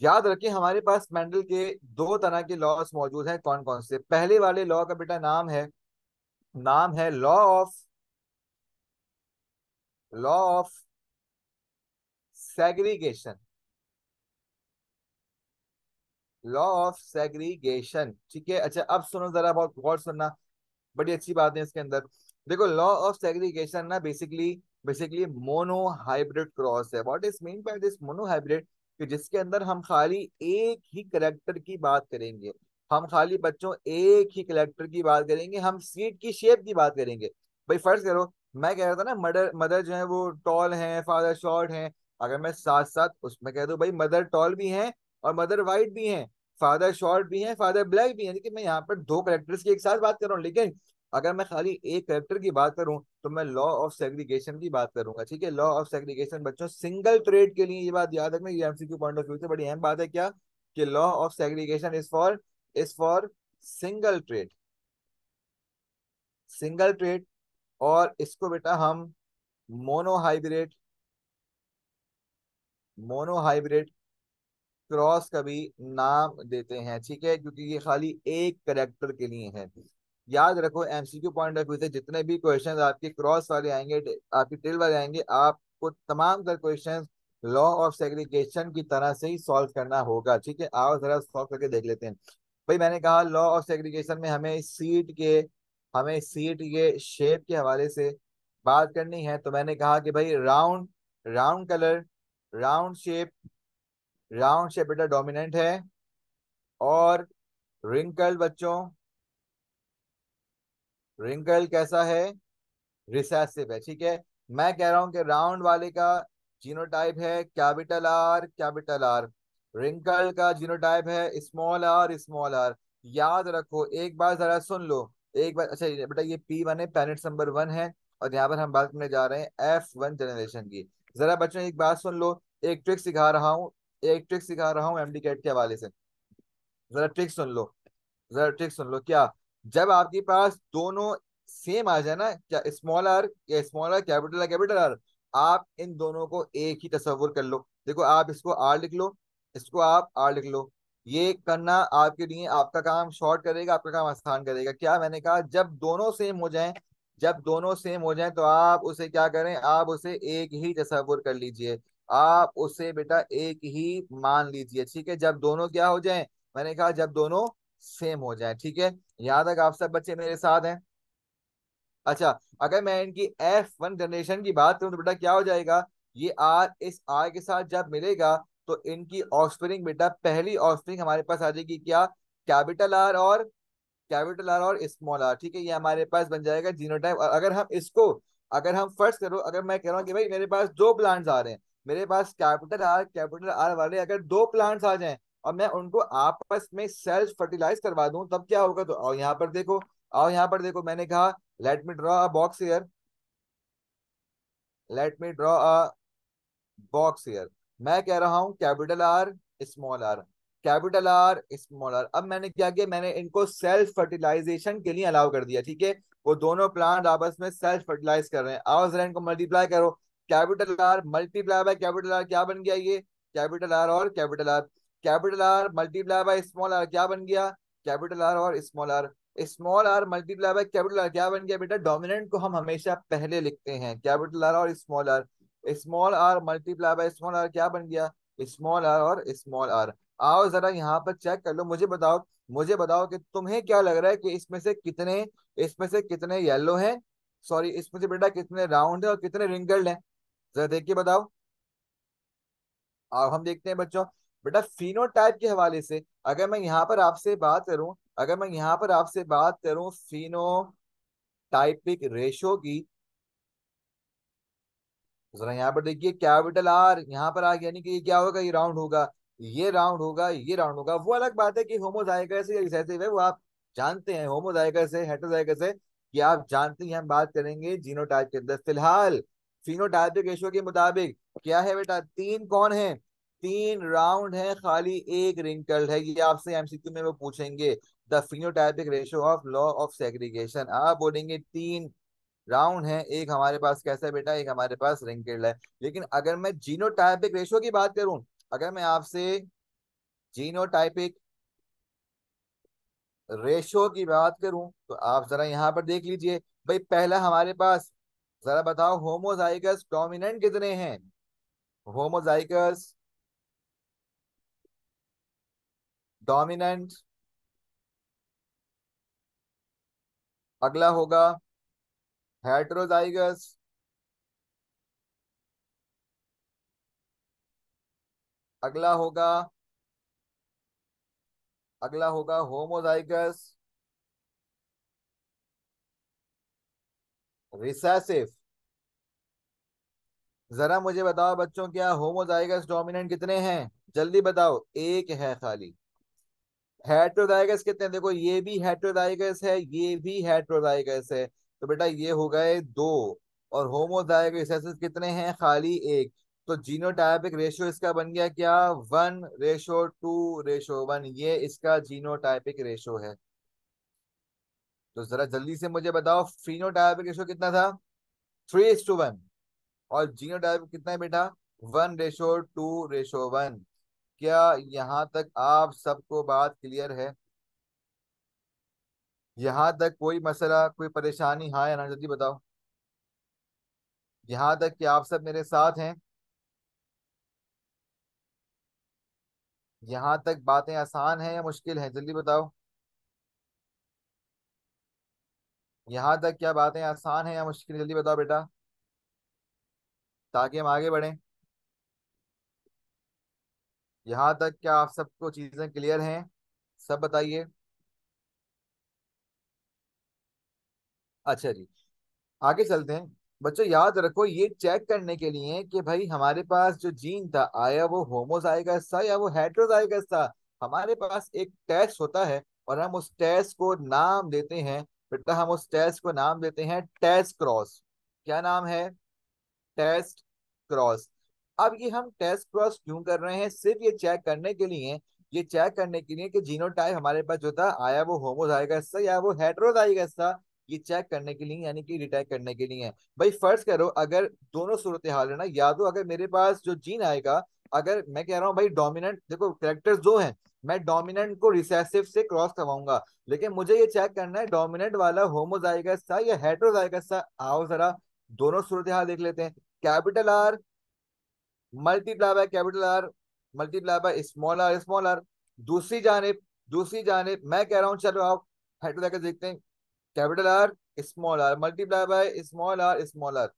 याद रखिए, हमारे पास मेंडल के दो तरह के लॉस मौजूद हैं। कौन कौन से? पहले वाले लॉ का बेटा नाम है law of segregation. Law of segregation, ठीक है। अच्छा, अब सुनो जरा, बहुत गौर सुनना, बड़ी अच्छी बात है इसके अंदर। देखो, लॉ ऑफ सेग्रीगेशन ना basically basically mono hybrid cross है। What is mean by this mono hybrid? कि जिसके अंदर हम खाली एक ही करेक्टर की बात करेंगे। हम खाली बच्चों एक ही करेक्टर की बात करेंगे, हम सीट की शेप की बात करेंगे। भाई फर्ज करो, मैं कह रहा था ना मदर मदर जो है वो टॉल है, फादर शॉर्ट है। अगर मैं साथ साथ उसमें कह दूं भाई मदर टॉल भी है और मदर वाइट भी है, फादर शॉर्ट भी है, फादर ब्लैक भी है, लेकिन मैं यहाँ पर दो करेक्टर्स की एक साथ बात कर रहा हूँ। लेकिन अगर मैं खाली एक करेक्टर की बात करूं तो मैं लॉ ऑफ सेग्रीगेशन की बात करूंगा, ठीक है। लॉ ऑफ सेग्रीगेशन बच्चों सिंगल ट्रेड के लिए, ये बात याद रखना, ये एमसीक्यू पॉइंट ऑफ व्यू से बड़ी अहम बात है क्या, कि law of segregation is for single trade, single trade. और इसको बेटा हम मोनोहाइब्रिड मोनोहाइब्रिड क्रॉस का भी नाम देते हैं, ठीक है, क्योंकि ये खाली एक करेक्टर के लिए है। याद रखो, एमसीक्यू पॉइंट ऑफ व्यू से जितने भी क्वेश्चंस आपके क्रॉस वाले आएंगे, आपके टेल वाले आएंगे, आपको तमाम तर क्वेश्चंस लॉ ऑफ सेग्रीगेशन की तरह से ही सॉल्व करना होगा, ठीक है। आओ जरा सॉल्व करके देख लेते हैं। भाई मैंने कहा लॉ ऑफ सेग्रीगेशन में हमें सीट के शेप के हवाले से बात करनी है, तो मैंने कहा कि भाई round round colour round shape round shape बेटा डोमिनेंट है। और रिंकल बच्चों, रिंकल कैसा है? रिसेसिव है, ठीक है। मैं कह रहा हूं कि राउंड वाले का जीनोटाइप है capital R capital R, wrinkle का जीनोटाइप है स्मॉल आर स्मॉल आर। याद रखो, एक बार जरा सुन लो, एक बार। अच्छा ये बेटा, ये P1 है, प्लैनेट नंबर 1 है, और यहाँ पर हम बात करने जा रहे हैं F1 जनरेशन की। जरा बच्चों एक बात सुन लो, एक ट्रिक सिखा रहा हूँ, एक ट्रिक सिखा रहा हूँ एमडी कैट के हवाले से। जरा ट्रिक सुन लो, जरा ट्रिक सुन लो। क्या, जब आपके पास दोनों सेम आ जाए ना, क्या स्मॉल आर या small R, capital R capital R, आप इन दोनों को एक ही तस्वुर कर लो। देखो, आप इसको आर लिख लो, इसको आप आर लिख लो। ये करना आपके लिए आपका काम शॉर्ट करेगा, आपका काम आसान करेगा। क्या मैंने कहा, जब दोनों सेम हो जाएं तो आप उसे क्या करें, आप उसे एक ही तस्वुर कर लीजिए, आप उसे बेटा एक ही मान लीजिए, ठीक है। जब दोनों क्या हो जाएं, मैंने कहा जब दोनों सेम हो जाए, ठीक है। यहाँ तक आप सब बच्चे मेरे साथ हैं? अच्छा, अगर मैं इनकी F1 जनरेशन की बात करूं तो बेटा क्या हो जाएगा, ये आर इस आर के साथ जब मिलेगा तो इनकी ऑफस्प्रिंग बेटा, पहली ऑफस्प्रिंग हमारे पास आ जाएगी क्या, कैपिटल आर और स्मॉल आर, ठीक है। ये हमारे पास बन जाएगा जीनोटाइप। और अगर हम इसको अगर हम फर्स्ट करो, अगर मैं कह रहा हूँ कि भाई मेरे पास दो प्लांट्स आ रहे हैं, मेरे पास कैपिटल आर वाले अगर दो प्लांट्स आ जाएं और मैं उनको आपस में सेल्फ फर्टिलाइज करवा दूं, तब क्या होगा? तो आओ यहाँ पर देखो, आओ यहाँ पर देखो, मैंने कहा let me draw a box here, let me draw a box here. मैं कह रहा हूं capital R small R, capital R small R. अब मैंने क्या किया, मैंने इनको सेल्फ फर्टिलाइजेशन के लिए अलाउ कर दिया, ठीक है? वो दोनों प्लांट आपस में सेल्फ फर्टिलाइज कर रहे हैं। आओ जरा इनको मल्टीप्लाई करो, capital R multiply by capital R, क्या बन गया ये? कैपिटल आर और capital R. Capital R multiply by small R, क्या बन गया? कैपिटल आर और small R. Small R multiply by capital R, क्या बन गया बेटा? डोमिनेंट को हम हमेशा पहले लिखते हैं, कैपिटल आर और small R. Small R multiply by small R, क्या बन गया? स्मॉल आर और स्मॉल आर। आओ जरा यहाँ पर चेक कर लो, मुझे बताओ, मुझे बताओ कि तुम्हें क्या लग रहा है कि इसमें से कितने येलो हैं, सॉरी इसमें से बेटा कितने राउंड है और कितने रिंकल्ड हैं? जरा देख के बताओ। अब हम देखते हैं बच्चों, बेटा फिनोटाइप के हवाले से अगर मैं यहाँ पर आपसे बात करूं, अगर मैं यहाँ पर आपसे बात करूं फिनोटाइपिक रेशो की, जरा यहाँ पर देखिए कैपिटल आर यहाँ पर आ गया, यानी कि ये क्या होगा? ये राउंड होगा, ये राउंड होगा, ये राउंड होगा। वो अलग बात है कि होमोजाइगस या रिसेसिव है, वो आप जानते हैं, होमोजाइगस है हेटेरोजाइगस है, कि आप जानते हैं। हम बात करेंगे जीनोटाइप के अंदर। फिलहाल फिनोटाइपिक रेशियो के मुताबिक क्या है बेटा? तीन कौन है? तीन राउंड है, खाली एक रिंकल्ड है। ये आपसे एमसीक्यू में वो पूछेंगे, the phenotypic ratio of law of segregation. आप बोलेंगे तीन राउंड है, एक हमारे पास कैसा है बेटा? एक हमारे पास रिंकेल्ड है। लेकिन अगर मैं जीनोटाइपिक रेशो की बात करूं, अगर मैं आपसे जीनोटाइपिक रेशो की बात करूं, तो आप जरा यहां पर देख लीजिए। भाई पहला हमारे पास, जरा बताओ होमोजाइगस डोमिनेंट कितने हैं? होमोजाइगस डोमिनेंट, अगला होगा हेटेरोजाइगस, अगला होगा, अगला होगा होमोजाइगस रिसेसिव। जरा मुझे बताओ बच्चों, क्या होमोजाइगस डोमिनेंट कितने हैं? जल्दी बताओ, एक है खाली। हेट्रोजाइगस कितने हैं? देखो ये भी हेट्रोजाइगस है, ये भी हेट्रोजाइगस है, तो बेटा ये हो गए दो। और होमोजाइगस रिसेसिव कितने हैं? खाली एक। तो जीनोटाइपिक रेशियो इसका बन गया क्या? 1:2:1, ये इसका जीनोटाइपिक रेशियो है। तो जरा जल्दी से मुझे बताओ, फिनोटाइपिक रेशियो कितना था? 3:1। और जीनोटाइप कितना है बेटा? 1:2:1। क्या यहाँ तक आप सबको बात क्लियर है? यहाँ तक कोई मसला, कोई परेशानी, हाँ या ना? जल्दी बताओ। यहाँ तक कि आप सब मेरे साथ हैं? यहाँ तक बातें आसान हैं या मुश्किल हैं? जल्दी बताओ। यहाँ तक क्या बातें आसान हैं या मुश्किल? जल्दी बताओ बेटा, ताकि हम आगे बढ़ें। यहाँ तक क्या आप सबको चीजें क्लियर हैं? सब बताइए। अच्छा जी, आगे चलते हैं। बच्चों याद रखो, ये चेक करने के लिए कि भाई हमारे पास जो जीन था, आया वो होमोजाइगस था या वो हेटेरोजाइगस था, हमारे पास एक टेस्ट होता है और हम उस टेस्ट को नाम देते हैं, बेटा हम उस टेस्ट को नाम देते हैं टेस्ट क्रॉस। क्या नाम है? Test cross. अब ये हम टेस्ट क्रॉस क्यों कर रहे हैं? सिर्फ ये चेक करने के लिए, ये चेक करने के लिए कि जीनोटाइप हमारे पास जो था, आया वो होमोजाइगस था या वो हेटेरोजाइगस था, ये चेक करने के लिए, यानी कि डिटेक्ट करने के लिए। भाई फर्ज करो, अगर दोनों सूरत हाल है ना, या तो अगर मेरे पास जो जीन आएगा, अगर मैं कह रहा हूँ भाई डोमिनेंट, देखो कैरेक्टर्स दो हैं, मैं डोमिनेंट को रिसेसिव से क्रॉस करवाऊंगा, लेकिन मुझे ये चेक करना है डोमिनेंट वाला होमोजाइगस था या हेटेरोजाइगस था। आओ जरा दोनों सूरत हाल देख लेते हैं। Capital R multiply by capital R multiply by small R small R. दूसरी जानिब, दूसरी जानिब मैं कह रहा हूं, चलो आप हेटेरोजाइगस देखते हैं। Capital R small R multiply by small R small R.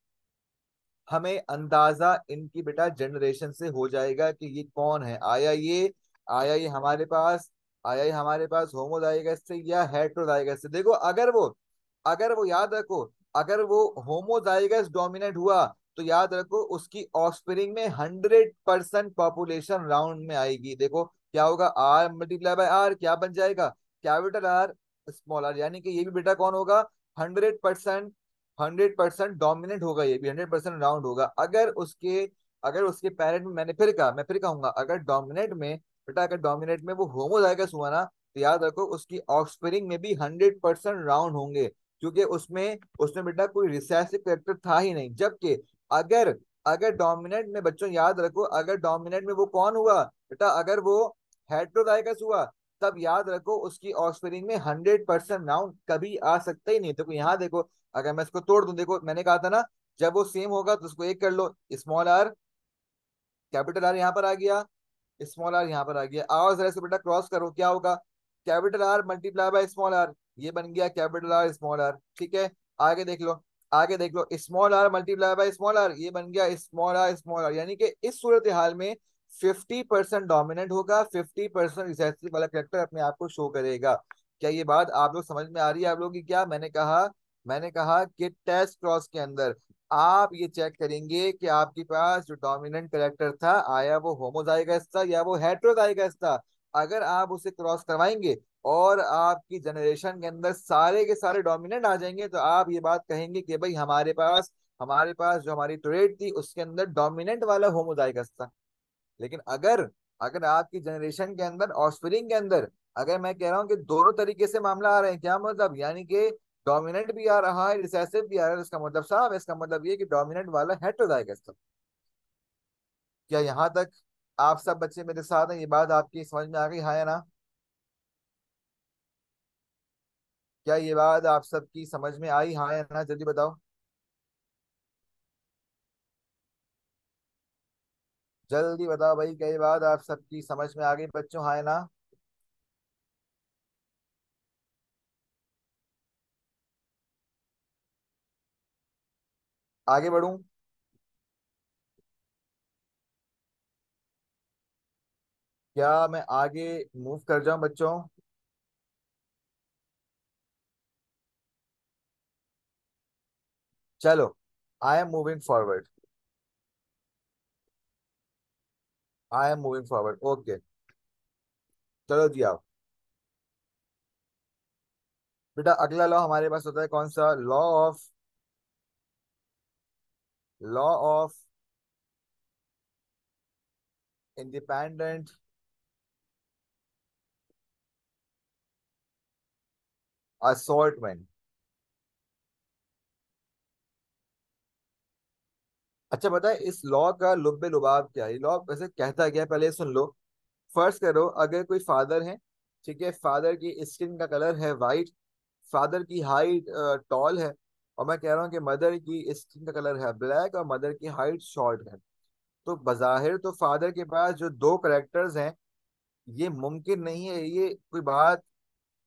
हमें अंदाजा इनकी बेटा जनरेशन से हो जाएगा कि ये कौन है। आया ये हमारे पास, आया ये हमारे पास होमोजाइगस से या हेटेरोजाइगस से। देखो अगर वो, अगर वो याद रखो, अगर वो होमोजाइगस डोमिनेंट हुआ तो याद रखो उसकी ऑफस्प्रिंग में 100% पॉपुलेशन राउंड में आएगी। देखो क्या होगा, आर मल्टीप्लाई बाय आर क्या बन जाएगा, कैपिटल आर स्मॉल आर, यानी कि ये भी बेटा कौन होगा, 100%, 100% डोमिनेंट होगा, ये भी 100% राउंड होगा। अगर उसके पेरेंट में, मैं फिर कहूंगा, अगर डोमिनेंट में, बेटा अगर डोमिनेंट में वो होमोजाइगस हुआ ना, तो याद रखो उसकी ऑफस्प्रिंग में भी 100% राउंड होंगे, क्योंकि उसमें उसमें बेटा कोई रिसेसिव कैरेक्टर था ही नहीं। जबकि अगर अगर डोमिनेंट में, बच्चों याद रखो, अगर डोमिनेंट में वो कौन हुआ बेटा, अगर वो हेटेरोजाइगस हुआ, तब याद रखो उसकी ऑफस्प्रिंग में 100% राउंड कभी आ सकता ही नहीं। तो यहाँ देखो, अगर मैं इसको तोड़ दूं, देखो मैंने कहा था ना, जब वो सेम होगा तो उसको एक कर लो, स्मॉल आर, कैपिटल आर यहाँ पर आ गया, स्मॉल आर यहाँ पर आ गया, आओ जरा इसको बेटा क्रॉस करो, क्या होगा, capital R multiply by small R, ये बन गया कैपिटल आर स्मॉल आर। ठीक है, आगे देख लो, आगे देख लो, small R multiply by small R, ये बन गया स्मॉल आर, यानी कि इस सूरत हाल में 50% डोमिनेंट होगा, 50% रिसेसिव वाला करेक्टर अपने आप को शो करेगा। क्या ये बात आप लोग समझ में आ रही है आप लोगों की? क्या मैंने कहा कि टेस्ट क्रॉस के अंदर आप ये चेक करेंगे कि आपके पास जो डोमिनेंट करेक्टर था, आया वो होमोजाइगस था या वो हेटेरोजाइगस था। अगर आप उसे क्रॉस करवाएंगे और आपकी जनरेशन के अंदर सारे के सारे डोमिनेंट आ जाएंगे, तो आप ये बात कहेंगे कि भाई हमारे पास जो हमारी ट्रेड थी उसके अंदर डोमिनेंट वाला होमोजाइगस था। लेकिन अगर अगर आपकी जनरेशन के अंदर, ऑफस्प्रिंग के अंदर, अगर मैं कह रहा हूँ कि दोनों तरीके से मामला आ रहे हैं, क्या मतलब, यानी कि डोमिनेंट भी आ रहा है, रिसेसिव भी आ रहा है, इसका मतलब साहब, इसका मतलब ये कि डोमिनेंट वाला हेटेरोजाइगस था। क्या यहाँ तक आप सब बच्चे मेरे साथ हैं? ये बात आपकी समझ में आ गई, हाँ या ना? क्या ये बात आप सबकी समझ में आई, हाँ या ना, जल्दी बताओ। जल्दी बताओ भाई, क्या ये बात आप सबकी समझ में आ गई बच्चों, हाँ या ना? आगे बढ़ूं? क्या मैं आगे मूव कर जाऊं बच्चों? चलो, I am moving forward, I am moving forward, okay. चलो जी आओ। बेटा अगला लॉ हमारे पास होता है कौन सा, लॉ ऑफ इंडिपेंडेंट असॉर्टमेंट। अच्छा बताए इस लॉ का लुब्बे लुबाब क्या है, ये लॉ वैसे कहता क्या है, पहले सुन लो। फर्स्ट करो, अगर कोई फादर है, ठीक है, फादर की स्किन का कलर है वाइट, फादर की हाइट टॉल है, और मैं कह रहा हूँ कि मदर की स्किन का कलर है ब्लैक और मदर की हाइट शॉर्ट है, तो बजाहिर तो फादर के पास जो दो करेक्टर्स हैं, ये मुमकिन नहीं है, ये कोई बात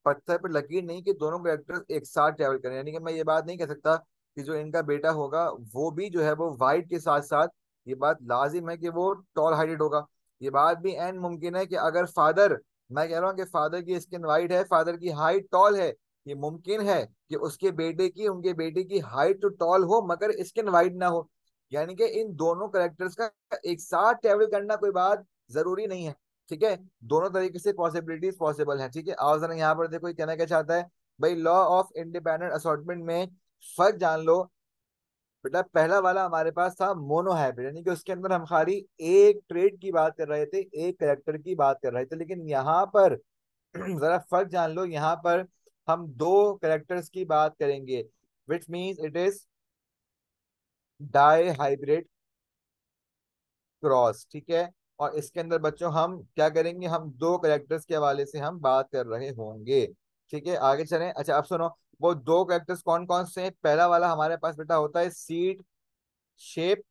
पत्थर पर लकीर नहीं कि दोनों कैरेक्टर्स एक साथ ट्रैवल करें। यानी कि मैं ये बात नहीं कह सकता कि जो इनका बेटा होगा वो भी जो है वो वाइट के साथ साथ, ये बात लाजिम है कि वो टॉल हाइटेड होगा। ये बात भी एन मुमकिन है कि अगर फादर, मैं कह रहा हूँ कि फादर की स्किन वाइट है, फादर की हाइट टॉल है, ये मुमकिन है कि उनके बेटे की हाइट तो टॉल हो मगर स्किन वाइट ना हो। यानी कि इन दोनों करेक्टर्स का एक साथ ट्रैवल करना कोई बात जरूरी नहीं है। ठीक है, दोनों तरीके से पॉसिबिलिटीज पॉसिबल है। ठीक है, आओ जरा यहाँ पर देखो ये कहना क्या चाहता है भाई, लॉ ऑफ इंडिपेंडेंट असॉर्टमेंट में फर्क जान लो। बेटा पहला वाला हमारे पास था मोनो हाइब्रिड, यानी कि उसके अंदर हम खाली एक ट्रेड की बात कर रहे थे, एक करेक्टर की बात कर रहे थे, लेकिन यहाँ पर जरा फर्क जान लो, यहाँ पर हम दो करेक्टर्स की बात करेंगे, which means it is dihybrid cross. ठीक है, और इसके अंदर बच्चों हम क्या करेंगे, हम दो करेक्टर्स के हवाले से हम बात कर रहे होंगे। ठीक है, आगे चलें। अच्छा अब सुनो, वो दो करेक्टर्स कौन कौन से हैं? पहला वाला हमारे पास बेटा होता है सीड शेप,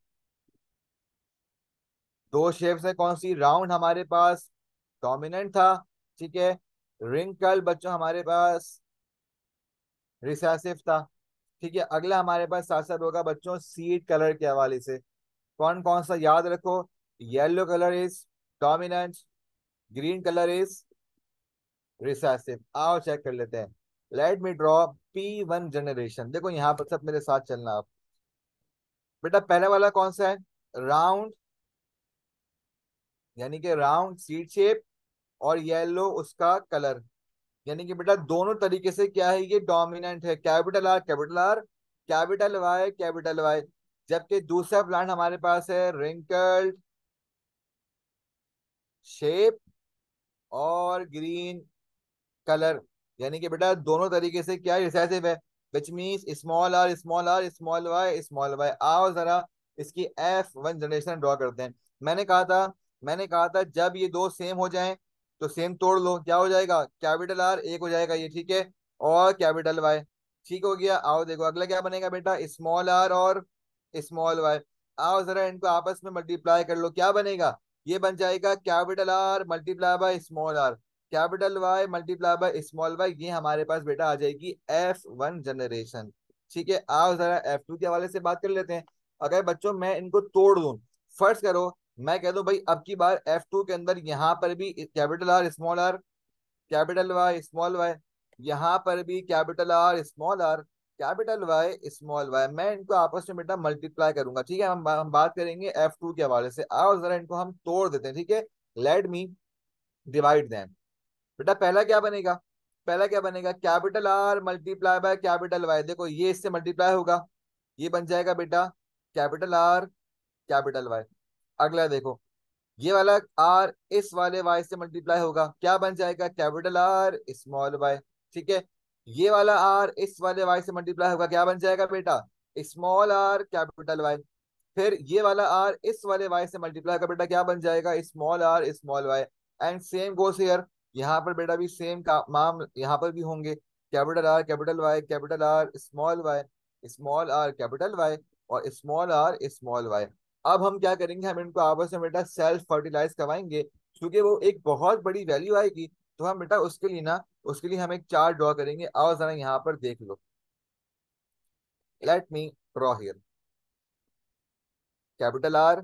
दो शेप्स है, कौन सी, राउंड हमारे पास डोमिनेंट था, ठीक है, रिंकल बच्चों हमारे पास रिसेसिव था। ठीक है, अगला हमारे पास साथ साथ होगा बच्चों सीड कलर के हवाले से, कौन कौन सा याद रखो, yellow colour is dominant, green colour is recessive. आओ चेक कर लेते हैं। Late me draw P1 generation. देखो यहाँ पर सब मेरे साथ चलना आप। बेटा पहले वाला कौन सा है? राउंड, यानी कि राउंड सीड शेप, और येलो उसका कलर। यानी कि बेटा दोनों तरीके से क्या है, ये डोमिनेंट है। Capital R capital R, capital Y capital Y. जबकि दूसरा प्लांट हमारे पास है रिंकल्ड शेप और ग्रीन कलर। यानी कि बेटा दोनों तरीके से क्या रिसेसिव है, which means small R small R small Y small Y. आओ जरा इसकी F1 जनरेशन ड्रॉ करते हैं। मैंने कहा था जब ये दो सेम हो जाएं तो सेम तोड़ लो, क्या हो जाएगा, कैपिटल आर एक हो जाएगा ये, ठीक है, और कैपिटल वाई। ठीक हो गया। आओ देखो अगला क्या बनेगा बेटा, स्मॉल आर और स्मॉल वाई। आओ जरा इनको आपस में मल्टीप्लाई कर लो, क्या बनेगा, ये बन जाएगा capital R multiply by small R, capital Y multiply by small Y. ये हमारे पास बेटा आ जाएगी F1 जनरेशन। ठीक है, आओ जरा F2 के हवाले से बात कर लेते हैं। अगर बच्चों मैं इनको तोड़ दूं, फर्ज करो मैं कह दूं भाई अब की बार F2 के अंदर यहाँ पर भी capital R small R, capital Y small Y, यहाँ पर भी capital R small R, capital Y small Y. मैं इनको आपस में बेटा मल्टीप्लाई करूंगा, ठीक है, हम बात करेंगे F2 के हवाले से। आओ जरा इनको हम तोड़ देते हैं, ठीक है। Let me divide them. बेटा पहला क्या बनेगा, पहला क्या बनेगा, capital R multiply by capital Y. देखो ये इससे मल्टीप्लाई होगा, ये बन जाएगा बेटा कैपिटल आर कैपिटल वाई। अगला देखो, ये वाला आर इस वाले वाई से मल्टीप्लाई होगा, क्या बन जाएगा, कैपिटल आर स्मॉल वाई। ठीक है, ये वाला आर इस वाले वाई से मल्टीप्लाई होगा, क्या बन जाएगा बेटा, स्मॉल आर कैपिटल वाई। फिर ये वाला आर इस वाले वाई से मल्टीप्लाई होगा बेटा, क्या बन जाएगा, small R small Y. And same goes here, यहाँ पर बेटा भी सेम का माम यहाँ पर भी होंगे, capital Y capital R small Y, small R capital Y, और स्मॉल आर स्मॉल वाई। अब हम क्या करेंगे, हम इनको आपस में बेटा सेल्फ फर्टिलाइज करवाएंगे, क्योंकि वो एक बहुत बड़ी वैल्यू आएगी। तो हम बेटा उसके लिए ना, उसके लिए हम एक चार्ट ड्रॉ करेंगे। आओ जरा यहाँ पर देख लो, let me draw here capital R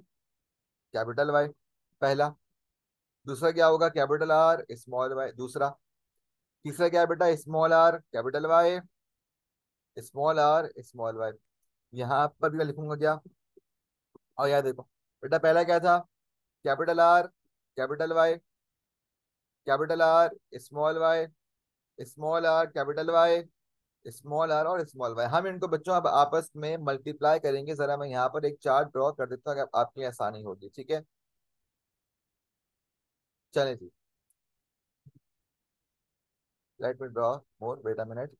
capital Y पहला, दूसरा क्या होगा, कैपिटल आर स्मॉल वाई दूसरा, तीसरा क्या है बेटा, small R capital Y small R small Y. यहाँ पर भी मैं लिखूंगा क्या, और याद देखो बेटा पहला क्या था, capital R capital Y capital R small Y small R capital Y small R और स्मॉल वाई। हम इनको बच्चों अब आपस में मल्टीप्लाई करेंगे। जरा मैं यहाँ पर एक चार्ट ड्रॉ कर देता हूँ, अगर आपकी आसानी होगी, ठीक है। चले जी, let me draw more, wait a minute.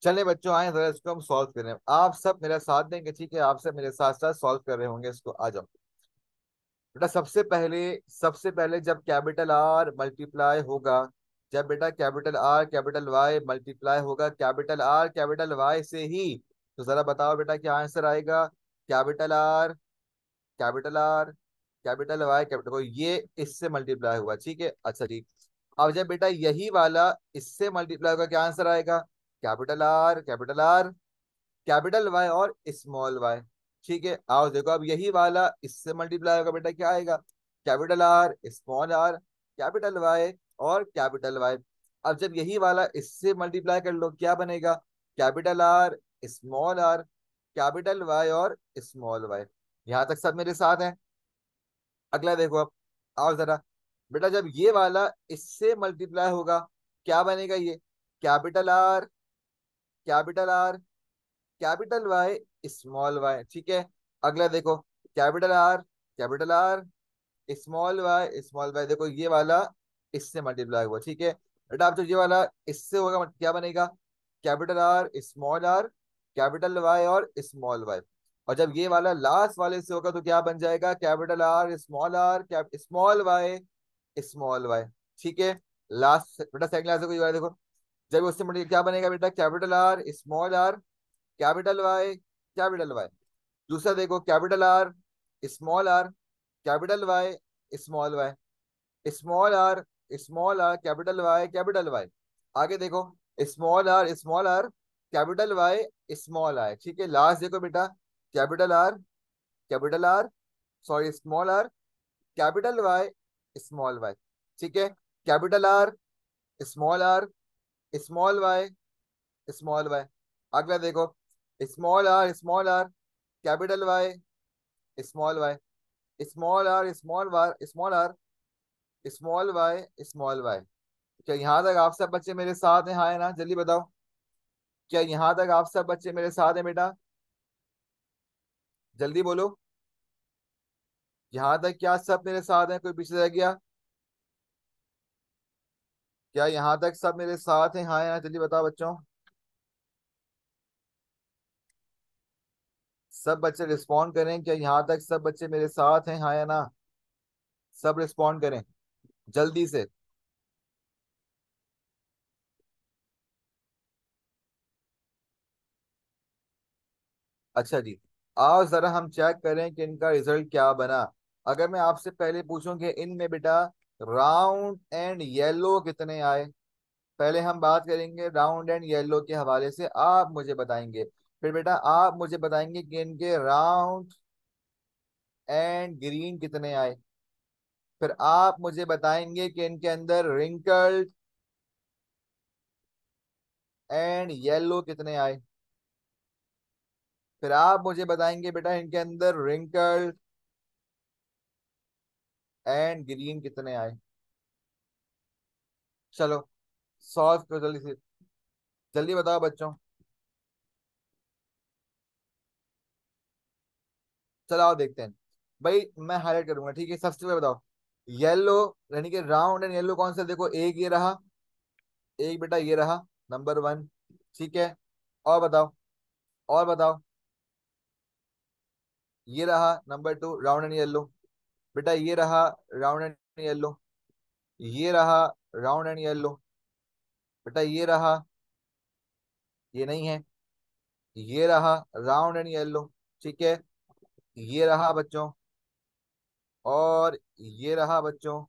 चले बच्चों आए जरा इसको हम सॉल्व करें, आप सब मेरा साथ देंगे, ठीक है, आप सब मेरे साथ साथ सॉल्व कर रहे होंगे इसको। आ जाओ बेटा, सबसे पहले जब कैपिटल आर मल्टीप्लाई होगा, जब बेटा capital R capital Y multiply होगा कैपिटल आर कैपिटल वाई से ही, तो जरा बताओ बेटा क्या आंसर आएगा, capital R capital R capital Y capital को ये इससे मल्टीप्लाई हुआ, ठीक है, अच्छा ठीक। अब जब बेटा यही वाला इससे मल्टीप्लाई होगा, क्या आंसर आएगा, कैपिटल आर कैपिटल वाई और स्मॉल वाई। ठीक है, आओ देखो अब यही वाला इससे मल्टीप्लाई होगा बेटा, क्या आएगा, capital R small R capital Y और कैपिटल वाई। अब जब यही वाला इससे मल्टीप्लाई कर लो, क्या बनेगा, capital R small R capital Y और स्मॉल वाई। यहां तक सब मेरे साथ हैं। अगला देखो अब, आओ जरा बेटा जब ये वाला इससे मल्टीप्लाई होगा, क्या बनेगा ये, capital R capital R capital Y small Y, ठीक है। अगला देखो, कैपिटल आर स्मॉल वाई, देखो ये वाला इससे मल्टीप्लाई हुआ, ठीक है। बेटा अब जब ये वाला इससे होगा क्या बनेगा, capital R small R capital Y और स्मॉल वाई। और जब ये वाला लास्ट वाले से होगा तो क्या बन जाएगा, capital R, small Y, small Y. ठीक है। लास्ट बेटा सेकंड क्लास को ये वाला देखो, जब उससे मुझे क्या बनेगा बेटा, capital R, capital Y, capital Y. दूसरा देखो, small R, capital Y, small Y, small R, small R, capital Y, capital Y. आगे देखो, small R, capital Y, small I. ठीक है। लास्ट देखो बेटा, capital R, capital R, sorry small R, capital Y, small Y. ठीक है। Capital R, small Y, small Y. अगला देखो, small R, capital Y, small Y, small R, small Y, small Y. क्या यहाँ तक आप सब बच्चे मेरे साथ हैं, हाँ है ना, जल्दी बताओ। क्या यहाँ तक आप सब बच्चे मेरे साथ हैं बेटा, जल्दी बोलो। यहाँ तक क्या सब मेरे साथ हैं, कोई पीछे रह गया? क्या यहाँ तक सब मेरे साथ हैं, हाँ या ना, जल्दी बताओ बच्चों। सब बच्चे रिस्पॉन्ड करें, क्या यहाँ तक सब बच्चे मेरे साथ हैं, हाँ या ना? सब रिस्पॉन्ड करें जल्दी से। अच्छा जी, आओ जरा हम चेक करें कि इनका रिजल्ट क्या बना। अगर मैं आपसे पहले पूछूं कि इनमें बेटा राउंड एंड येलो कितने आए, पहले हम बात करेंगे राउंड एंड येलो के हवाले से, आप मुझे बताएंगे। फिर बेटा आप मुझे बताएंगे कि इनके राउंड एंड ग्रीन कितने आए। फिर आप मुझे बताएंगे कि इनके अंदर रिंकल्ड एंड येलो कितने आए। फिर आप मुझे बताएंगे बेटा इनके अंदर रिंकल्ड एंड ग्रीन कितने आए। चलो सॉल्व करो जल्दी से, जल्दी बताओ बच्चों। चलो आओ देखते हैं। भाई मैं हाईलाइट करूंगा, ठीक है, सबसे पहले बताओ येलो, यानी कि राउंड एंड येलो कौन सा, देखो एक ये रहा, एक बेटा ये रहा, नंबर वन। ठीक है। और बताओ, और बताओ, ये रहा number two round and yellow. बेटा ये रहा राउंड एंड येलो, ये रहा राउंड एंड येलो। बेटा ये रहा, ये नहीं है, ये रहा राउंड एंड येलो। ठीक है। ये रहा बच्चों, और ये रहा बच्चों,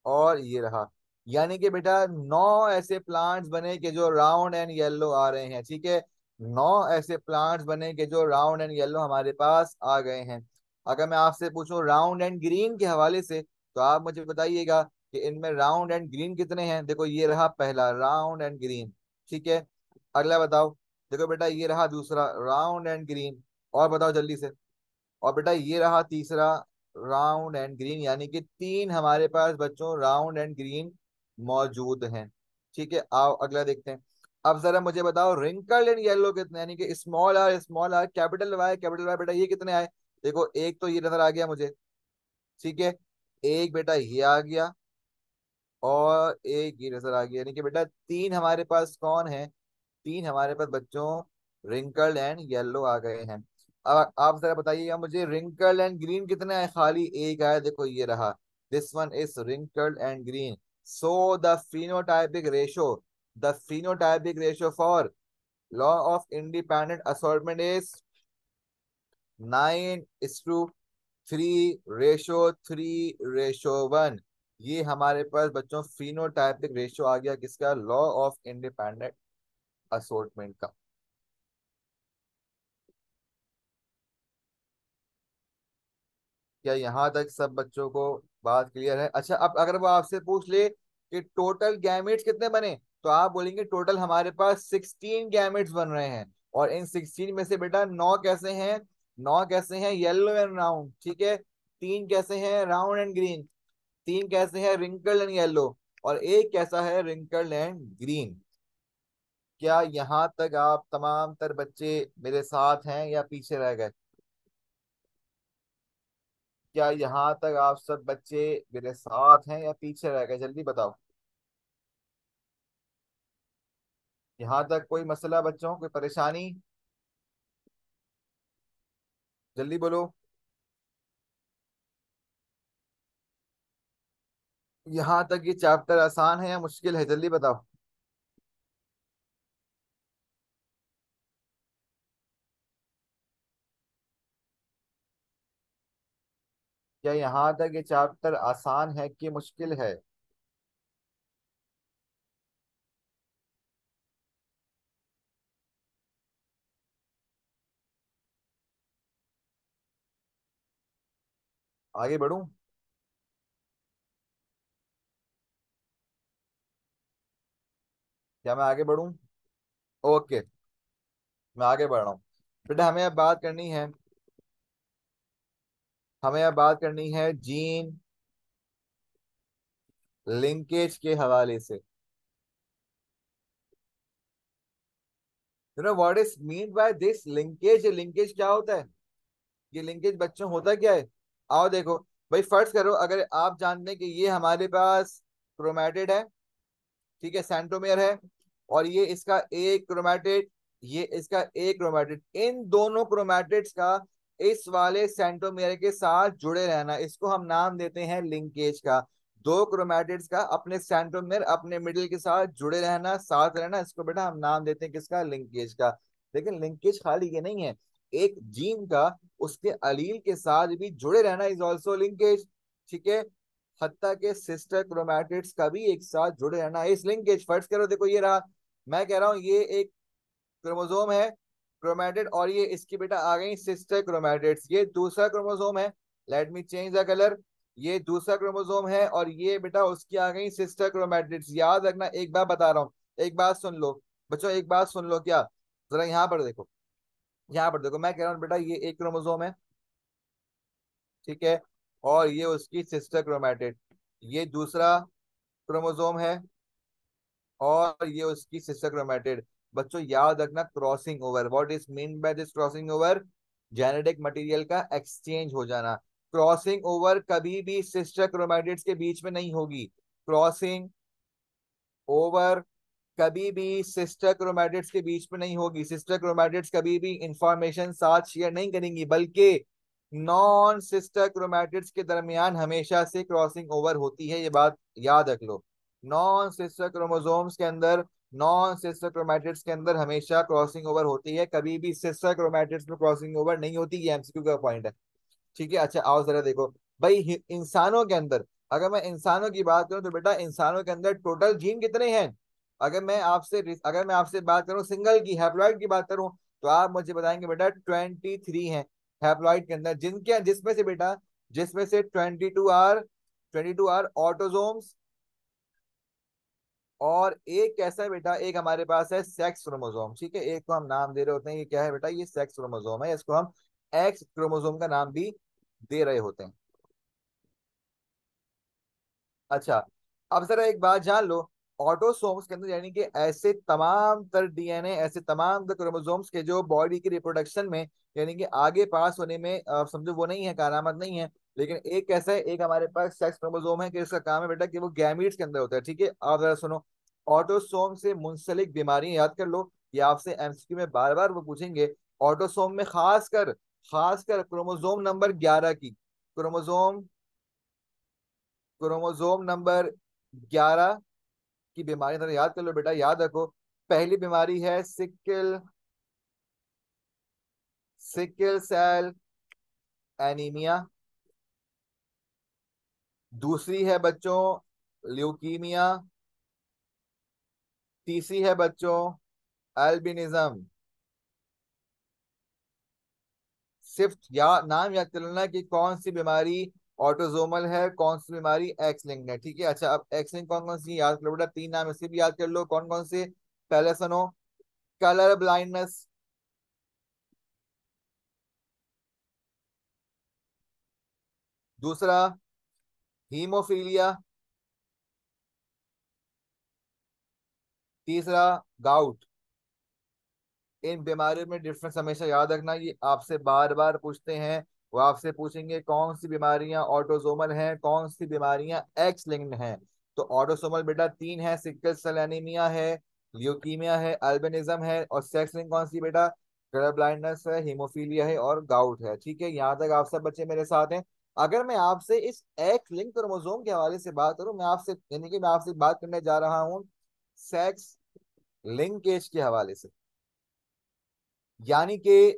और ये रहा। यानी कि बेटा 9 ऐसे प्लांट्स बने कि जो राउंड एंड येलो आ रहे हैं। ठीक है। 9 ऐसे प्लांट्स बने कि जो राउंड एंड येलो हमारे पास आ गए हैं। अगर मैं आपसे पूछूं राउंड एंड ग्रीन के हवाले से, तो आप मुझे बताइएगा कि इनमें राउंड एंड ग्रीन कितने हैं। देखो ये रहा पहला राउंड एंड ग्रीन। ठीक है। अगला बताओ, देखो बेटा ये रहा दूसरा राउंड एंड ग्रीन। और बताओ जल्दी से। और बेटा ये रहा तीसरा राउंड एंड ग्रीन, यानी कि 3 हमारे पास बच्चों राउंड एंड ग्रीन मौजूद हैं। ठीक है। आओ अगला देखते हैं। अब जरा मुझे बताओ रिंकल एंड येलो कितने, यानी कि स्मॉल आर, कैपिटल वाई, बेटा ये कितने आए। देखो एक तो ये नजर आ गया मुझे। ठीक है। एक बेटा ये आ गया, और एक ये नजर आ गया, यानी कि बेटा 3 हमारे पास कौन है, 3 हमारे पास बच्चों रिंकल्ड एंड येलो आ गए हैं। अब आप जरा बताइएगा मुझे रिंकल्ड एंड ग्रीन कितने आए, खाली एक आया, देखो ये रहा, this one is wrinkled and green. So the phenotypic ratio for law of independent assortment is 9:3:3:1। ये हमारे पास बच्चों फिनोटाइपिक रेशो आ गया किसका, लॉ ऑफ इंडिपेंडेंट असॉर्टमेंट का। क्या यहाँ तक सब बच्चों को बात क्लियर है? अच्छा, अब अगर वो आपसे पूछ ले कि टोटल गैमेट्स कितने बने, तो आप बोलेंगे टोटल हमारे पास 16 गैमेट्स बन रहे हैं। और इन 16 में से बेटा 9 कैसे हैं, 9 कैसे हैं येलो एंड राउंड। ठीक है। 3 कैसे हैं राउंड एंड ग्रीन, 3 कैसे हैं रिंकल्ड एंड येलो, और एक कैसा है रिंकल्ड एंड ग्रीन। क्या यहाँ तक आप तमाम तर बच्चे मेरे साथ हैं या पीछे रह गए? क्या यहाँ तक आप सब बच्चे मेरे साथ हैं या पीछे रह गए, जल्दी बताओ। यहाँ तक कोई मसला बच्चों, कोई परेशानी? जल्दी बोलो। यहाँ तक ये चैप्टर आसान है या मुश्किल है, जल्दी बताओ। क्या यहाँ तक ये चैप्टर आसान है कि मुश्किल है? आगे बढ़ूं? क्या मैं आगे बढ़ूं? ओके, मैं आगे बढ़ रहा हूँ। बेटा हमें अब बात करनी है, हमें अब बात करनी है जीन लिंकेज के हवाले से। You know what is mean by this linkage? ये लिंकेज क्या होता है? ये लिंकेज बच्चों होता क्या है? आओ देखो। भाई फर्ज करो, अगर आप जानते हैं कि ये हमारे पास क्रोमेटिड है, ठीक है, सेंट्रोमेयर है, और ये इसका एक क्रोमेटिड, ये इसका एक क्रोमेटिड, इन दोनों क्रोमेटिड्स का इस वाले सेंट्रोमेयर के साथ जुड़े रहना, इसको हम नाम देते हैं लिंकेज का। दो क्रोमेटिड्स का अपने सेंट्रोमेयर, अपने मिडिल के साथ जुड़े रहना, साथ रहना, इसको बेटा हम नाम देते हैं किसका? लिंकेज का। लेकिन लिंकेज खाली ये नहीं है, एक जीन का उसके अलील के साथ भी जुड़े रहना इज ऑल्सो लिंकेज। ठीक है, हत्ता के सिस्टर क्रोमैटिड्स का भी एक साथ जुड़े रहना इस लिंकेज। फर्ज करो, देखो ये रहा, मैं कह रहा हूँ ये एक क्रोमोसोम है, क्रोमैटिड, और ये इसकी बेटा आ गई सिस्टर क्रोमैटिड्स, ये दूसरा क्रोमोसोम है। Let me change the colour. ये दूसरा क्रोमोसोम है और ये बेटा उसकी आ गई सिस्टर क्रोमैटिड्स। याद रखना, एक बार बता रहा हूँ, एक बात सुन लो बच्चों, एक बात सुन लो क्या, जरा यहाँ पर देखो, यहाँ पर देखो, मैं कह रहा हूँ बेटा ये एक क्रोमोसोम है, ठीक है, और ये उसकी सिस्टर क्रोमैटिड, ये दूसरा क्रोमोसोम है और ये उसकी सिस्टर क्रोमैटिड। बच्चों याद रखना, crossing over, what is mean by this crossing over? Genetic material का एक्सचेंज हो जाना। क्रॉसिंग ओवर कभी भी सिस्टर क्रोमैटिड्स के बीच में नहीं होगी। क्रॉसिंग ओवर कभी भी सिस्टर क्रोमैटिड्स के बीच में नहीं होगी। सिस्टर क्रोमैटिड्स कभी भी इंफॉर्मेशन साथ शेयर नहीं करेंगी, बल्कि नॉन सिस्टर क्रोमैटिड्स के दरमियान हमेशा से क्रॉसिंग ओवर होती है, ये बात याद रख लो। नॉन सिस्टर क्रोमोसोम्स के अंदर, नॉन सिस्टर क्रोमैटिड्स के अंदर हमेशा क्रॉसिंग ओवर होती है, कभी भी सिस्टर क्रोमैटिड्स में क्रॉसिंग ओवर नहीं होती। ये एमसीक्यू का पॉइंट है। ठीक है, अच्छा आओ जरा देखो भाई, इंसानों के अंदर, अगर मैं इंसानों की बात करूं तो बेटा इंसानों के अंदर टोटल जीन कितने हैं? अगर मैं आपसे बात करूं सिंगल की, हैप्लॉइड की बात करूं, तो आप मुझे बताएंगे बेटा 23 हैं हैप्लॉइड के अंदर, जिनके जिसमें से बेटा, जिसमें से 22 आर ऑटोजोम्स, और एक कैसा है बेटा, एक हमारे पास है सेक्स क्रोमोसोम। ठीक है, एक को हम नाम दे रहे होते हैं, ये क्या है बेटा? ये सेक्स क्रोमोसोम है, इसको हम एक्स क्रोमोसोम का नाम भी दे रहे होते हैं। अच्छा, अब जरा एक बात जान लो, ऑटोसोम्स के अंदर यानी कि ऐसे तमाम तर डीएनए, ऐसे तमाम तर क्रोमोसोम्स के जो बॉडी की रिप्रोडक्शन में, यानी कि आगे पास होने में, समझो वो नहीं है, करामत नहीं है, लेकिन एक कैसा है, एक हमारे पास सेक्स क्रोमोसोम है कि इसका काम है बेटा कि वो गैमीट्स के अंदर होता है। ठीक है, आप जरा सुनो, ऑटोसोम से मुंसलिक बीमारियां याद कर लो, ये आपसे एमसीक्यू में बार बार वो पूछेंगे। ऑटोसोम में खासकर क्रोमोसोम नंबर 11 की, क्रोमोसोम क्रोमोसोम नंबर 11 की बीमारी तरह याद कर लो बेटा, याद रखो। पहली बीमारी है सिकल सेल एनीमिया। दूसरी है बच्चों ल्यूकीमिया। तीसरी है बच्चों एल्बिनिज्म। सिर्फ नाम याद कर लेना कि कौन सी बीमारी ऑटोजोमल है, कौन सी बीमारी एक्स लिंक्ड है। ठीक है, अच्छा अब एक्स लिंक कौन कौन सी याद कर लो बेटा, तीन नाम इससे भी याद कर लो, कौन कौन से? पहले सुनो, कलर ब्लाइंडनेस। दूसरा हीमोफीलिया। तीसरा गाउट। इन बीमारियों में डिफरेंस हमेशा याद रखना, ये आपसे बार बार पूछते हैं। वो आपसे पूछेंगे कौन सी बीमारियां ऑटोसोमल हैं, कौन सी बीमारियां एक्स लिंक्ड हैं। तो ऑटोसोमल बेटा तीन है, सिकल सेल एनीमिया है, ल्यूकीमिया है, अल्बिनिज्म है, और सेक्स लिंक कौन सी बेटा? कलर ब्लाइंडनेस है, हीमोफीलिया है और गाउट है। ठीक है, यहाँ तक आप सब बच्चे मेरे साथ हैं। अगर मैं आपसे इस एक्स लिंक क्रोमोसोम के हवाले से बात करूं, मैं आपसे यानी कि मैं आपसे बात करने जा रहा हूं सेक्स लिंकेज के हवाले से। यानी कि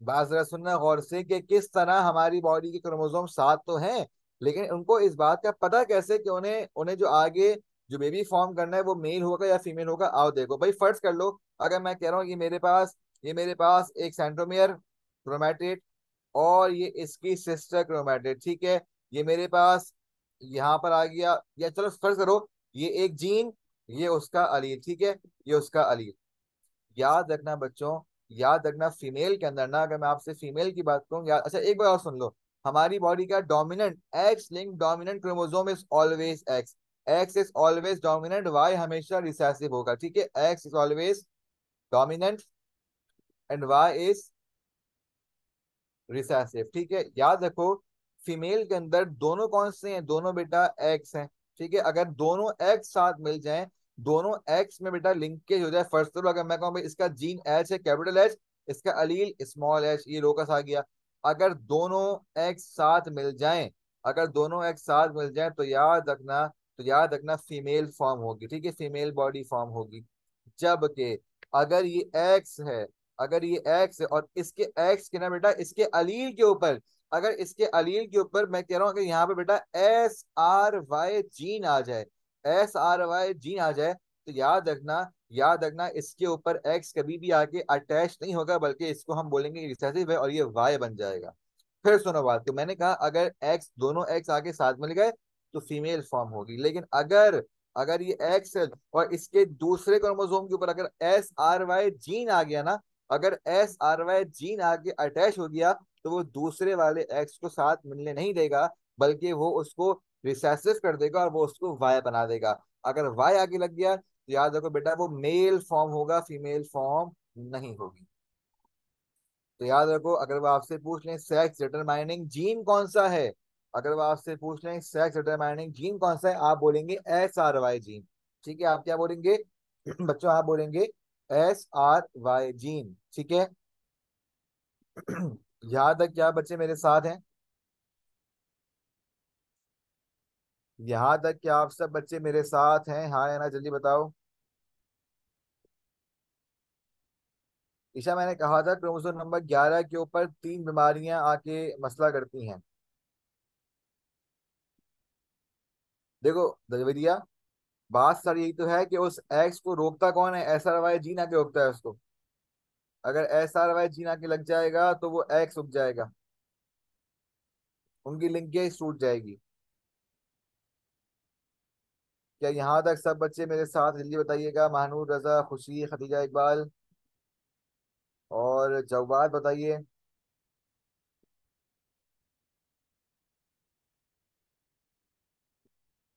बात जरा सुनना गौर से कि किस तरह हमारी बॉडी के क्रोमोसोम सात तो हैं, लेकिन उनको इस बात का पता कैसे कि उन्हें उन्हें जो आगे जो बेबी फॉर्म करना है वो मेल होगा या फीमेल होगा। आओ देखो भाई, फर्ज कर लो अगर मैं कह रहा हूँ ये मेरे पास एक सेंट्रोमियर क्रोमैटिड और ये इसकी सिस्टर क्रोमैटिड। ठीक है, ये मेरे पास यहाँ पर आ गया, या चलो फर्ज करो ये एक जीन, ये उसका अलील। ठीक है, ये उसका अलील। याद रखना बच्चों, याद रखना फीमेल के अंदर ना, अगर मैं आपसे फीमेल की बात करूं, याद, अच्छा एक बार और सुन लो। हमारी बॉडी का dominant X link dominant chromosome is always X. X is always dominant, Y हमेशा रिसेसिव होगा। ठीक है, X is always dominant and Y is recessive. ठीक है, याद रखो फीमेल के अंदर दोनों कौन से हैं, दोनों बेटा एक्स हैं। ठीक है, अगर दोनों एक्स साथ मिल जाएं, दोनों एक्स में बेटा लिंकेज हो जाए, फर्स्ट तो अगर मैं कहूँ भाई इसका जीन एच है कैपिटल एच, इसका अलील स्मॉल एच, ये लोकस आ गया। अगर दोनों एक्स साथ मिल जाएं, अगर दोनों एक्स साथ मिल जाएं तो याद रखना फीमेल फॉर्म होगी। ठीक है, फीमेल बॉडी फॉर्म होगी। जबकि अगर ये एक्स है, अगर ये एक्स है और इसके एक्स के ना बेटा इसके अलील के ऊपर, अगर इसके अलील के ऊपर मैं कह रहा हूं कि यहाँ पे बेटा SRY जीन आ जाए, SRY जीन आ जाए, तो याद रखना इसके ऊपर एक्स कभी भी आके अटैच नहीं होगा, बल्कि इसको हम बोलेंगे रिसेसिव है और ये वाई बन जाएगा। फिर सुनो बात, तो मैंने कहा अगर एक्स दोनों एक्स आके साथ मिल गए तो फीमेल फॉर्म होगी। लेकिन अगर अगर ये एक्स है और इसके दूसरे क्रोमोसोम के ऊपर अगर SRY जीन आ गया ना, अगर SRY जीन आके अटैच हो गया, तो वो दूसरे वाले एक्स को साथ मिलने नहीं देगा, बल्कि वो उसको रिसेसिव कर देगा और वो उसको वाई बना देगा। अगर वाई आगे लग गया तो याद रखो बेटा वो मेल फॉर्म होगा, फीमेल फॉर्म नहीं होगी। तो याद रखो, अगर वो आपसे पूछ लें सेक्स डिटरमाइनिंग जीन कौन सा है, अगर वो आपसे पूछ लें सेक्स डिटरमाइनिंग जीन कौन सा है, आप बोलेंगे SRY जीन। ठीक है, आप क्या बोलेंगे बच्चों, आप बोलेंगे SRY जीन। ठीक है यहाँ तक क्या बच्चे मेरे साथ हैं? यहाँ तक क्या आप सब बच्चे मेरे साथ हैं, हाँ या ना, जल्दी बताओ। ईशा, मैंने कहा था क्रोमोसोम नंबर 11 के ऊपर तीन बीमारियां आके मसला करती हैं। देखो दलवरिया, बात सर यही तो है कि उस एक्स को रोकता कौन है, SRY जीन आके रोकता है उसको। अगर SRY जीन आके लग जाएगा तो वो एक्स रुक जाएगा, उनकी लिंकेज टूट जाएगी। क्या यहाँ तक सब बच्चे मेरे साथ, जल्दी बताइएगा। महानूर, रजा, खुशी, खदीजा, इकबाल और जवाद बताइए।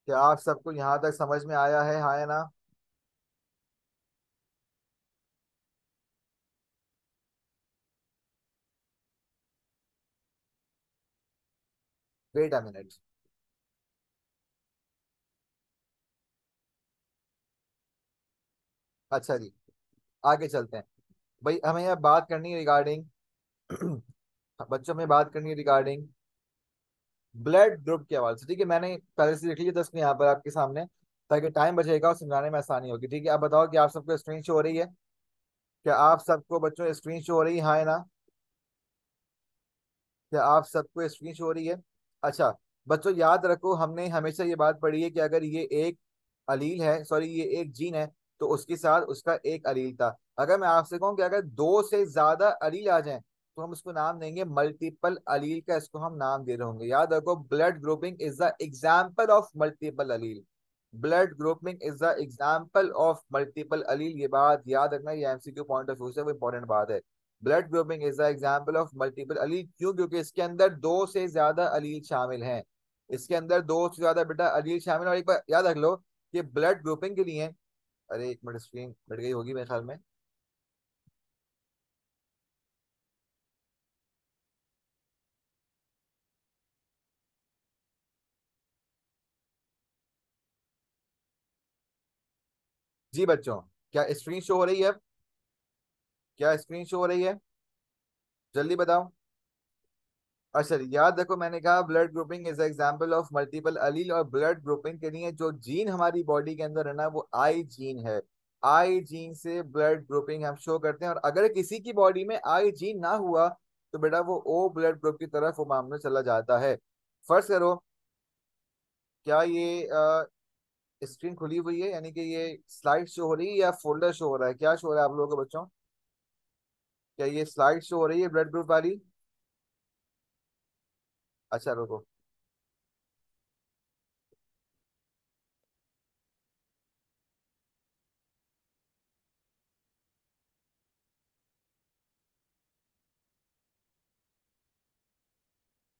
क्या आप सबको यहाँ तक समझ में आया है, हाँ या ना? Wait a minute. अच्छा जी, आगे चलते हैं। भाई हमें यहाँ बात करनी है रिगार्डिंग बच्चों में बात करनी है रिगार्डिंग ब्लड ग्रुप के हवाले से। ठीक है, मैंने पहले से लिख लिया 10 यहाँ पर आपके सामने, ताकि टाइम बचेगा और समझाने में आसानी होगी। ठीक है, अब बताओ कि आप सबको स्क्रीन शो हो रही है? क्या आप सबको बच्चों स्क्रीन शो हो रही है, हाँ या ना? क्या आप सबको स्क्रीन शो हो रही है? अच्छा बच्चों, याद रखो हमने हमेशा ये बात पढ़ी है कि अगर ये एक अलील है, सॉरी ये एक जीन है, तो उसके साथ उसका एक अलील था। अगर मैं आपसे कहूं कि अगर दो से ज्यादा अलील आ जाएं, तो हम इसको नाम देंगे मल्टीपल अलील का, इसको हम नाम दे रहे होंगे। याद रखो, blood grouping is the example of multiple allele. Blood grouping is the example of multiple allele, ये बात याद रखना, ये MCQ पॉइंट ऑफ व्यू से वो इंपॉर्टेंट बात है। Blood grouping is the example of multiple allele, क्यों? क्योंकि इसके अंदर दो से ज्यादा अलील शामिल हैं। इसके अंदर दो से ज्यादा बेटा अलील शामिल हैं। और एक बार याद रख लो कि ब्लड ग्रुपिंग के लिए, अरे एक मिनट, स्क्रीन बढ़ गई होगी मेरे ख्याल में। जी बच्चों, क्या स्क्रीन शो हो रही है? क्या स्क्रीन शो हो रही है? जल्दी बताओ। अच्छा याद रखो, मैंने कहा blood grouping is example of multiple allele, और ब्लड ग्रुपिंग के लिए जो जीन हमारी बॉडी के अंदर है ना, वो आई जीन है। आई जीन से ब्लड ग्रुपिंग हम शो करते हैं, और अगर किसी की बॉडी में आई जीन ना हुआ तो बेटा वो ओ ब्लड ग्रुप की तरफ वो मामला चला जाता है। फर्ज करो, क्या ये स्क्रीन खुली हुई है, यानी कि ये स्लाइड शो हो रही है या फोल्डर शो हो रहा है, क्या शो हो रहा है आप लोगों को बच्चों? क्या ये स्लाइड शो हो रही है ब्लड ग्रुप वाली? अच्छा रुको।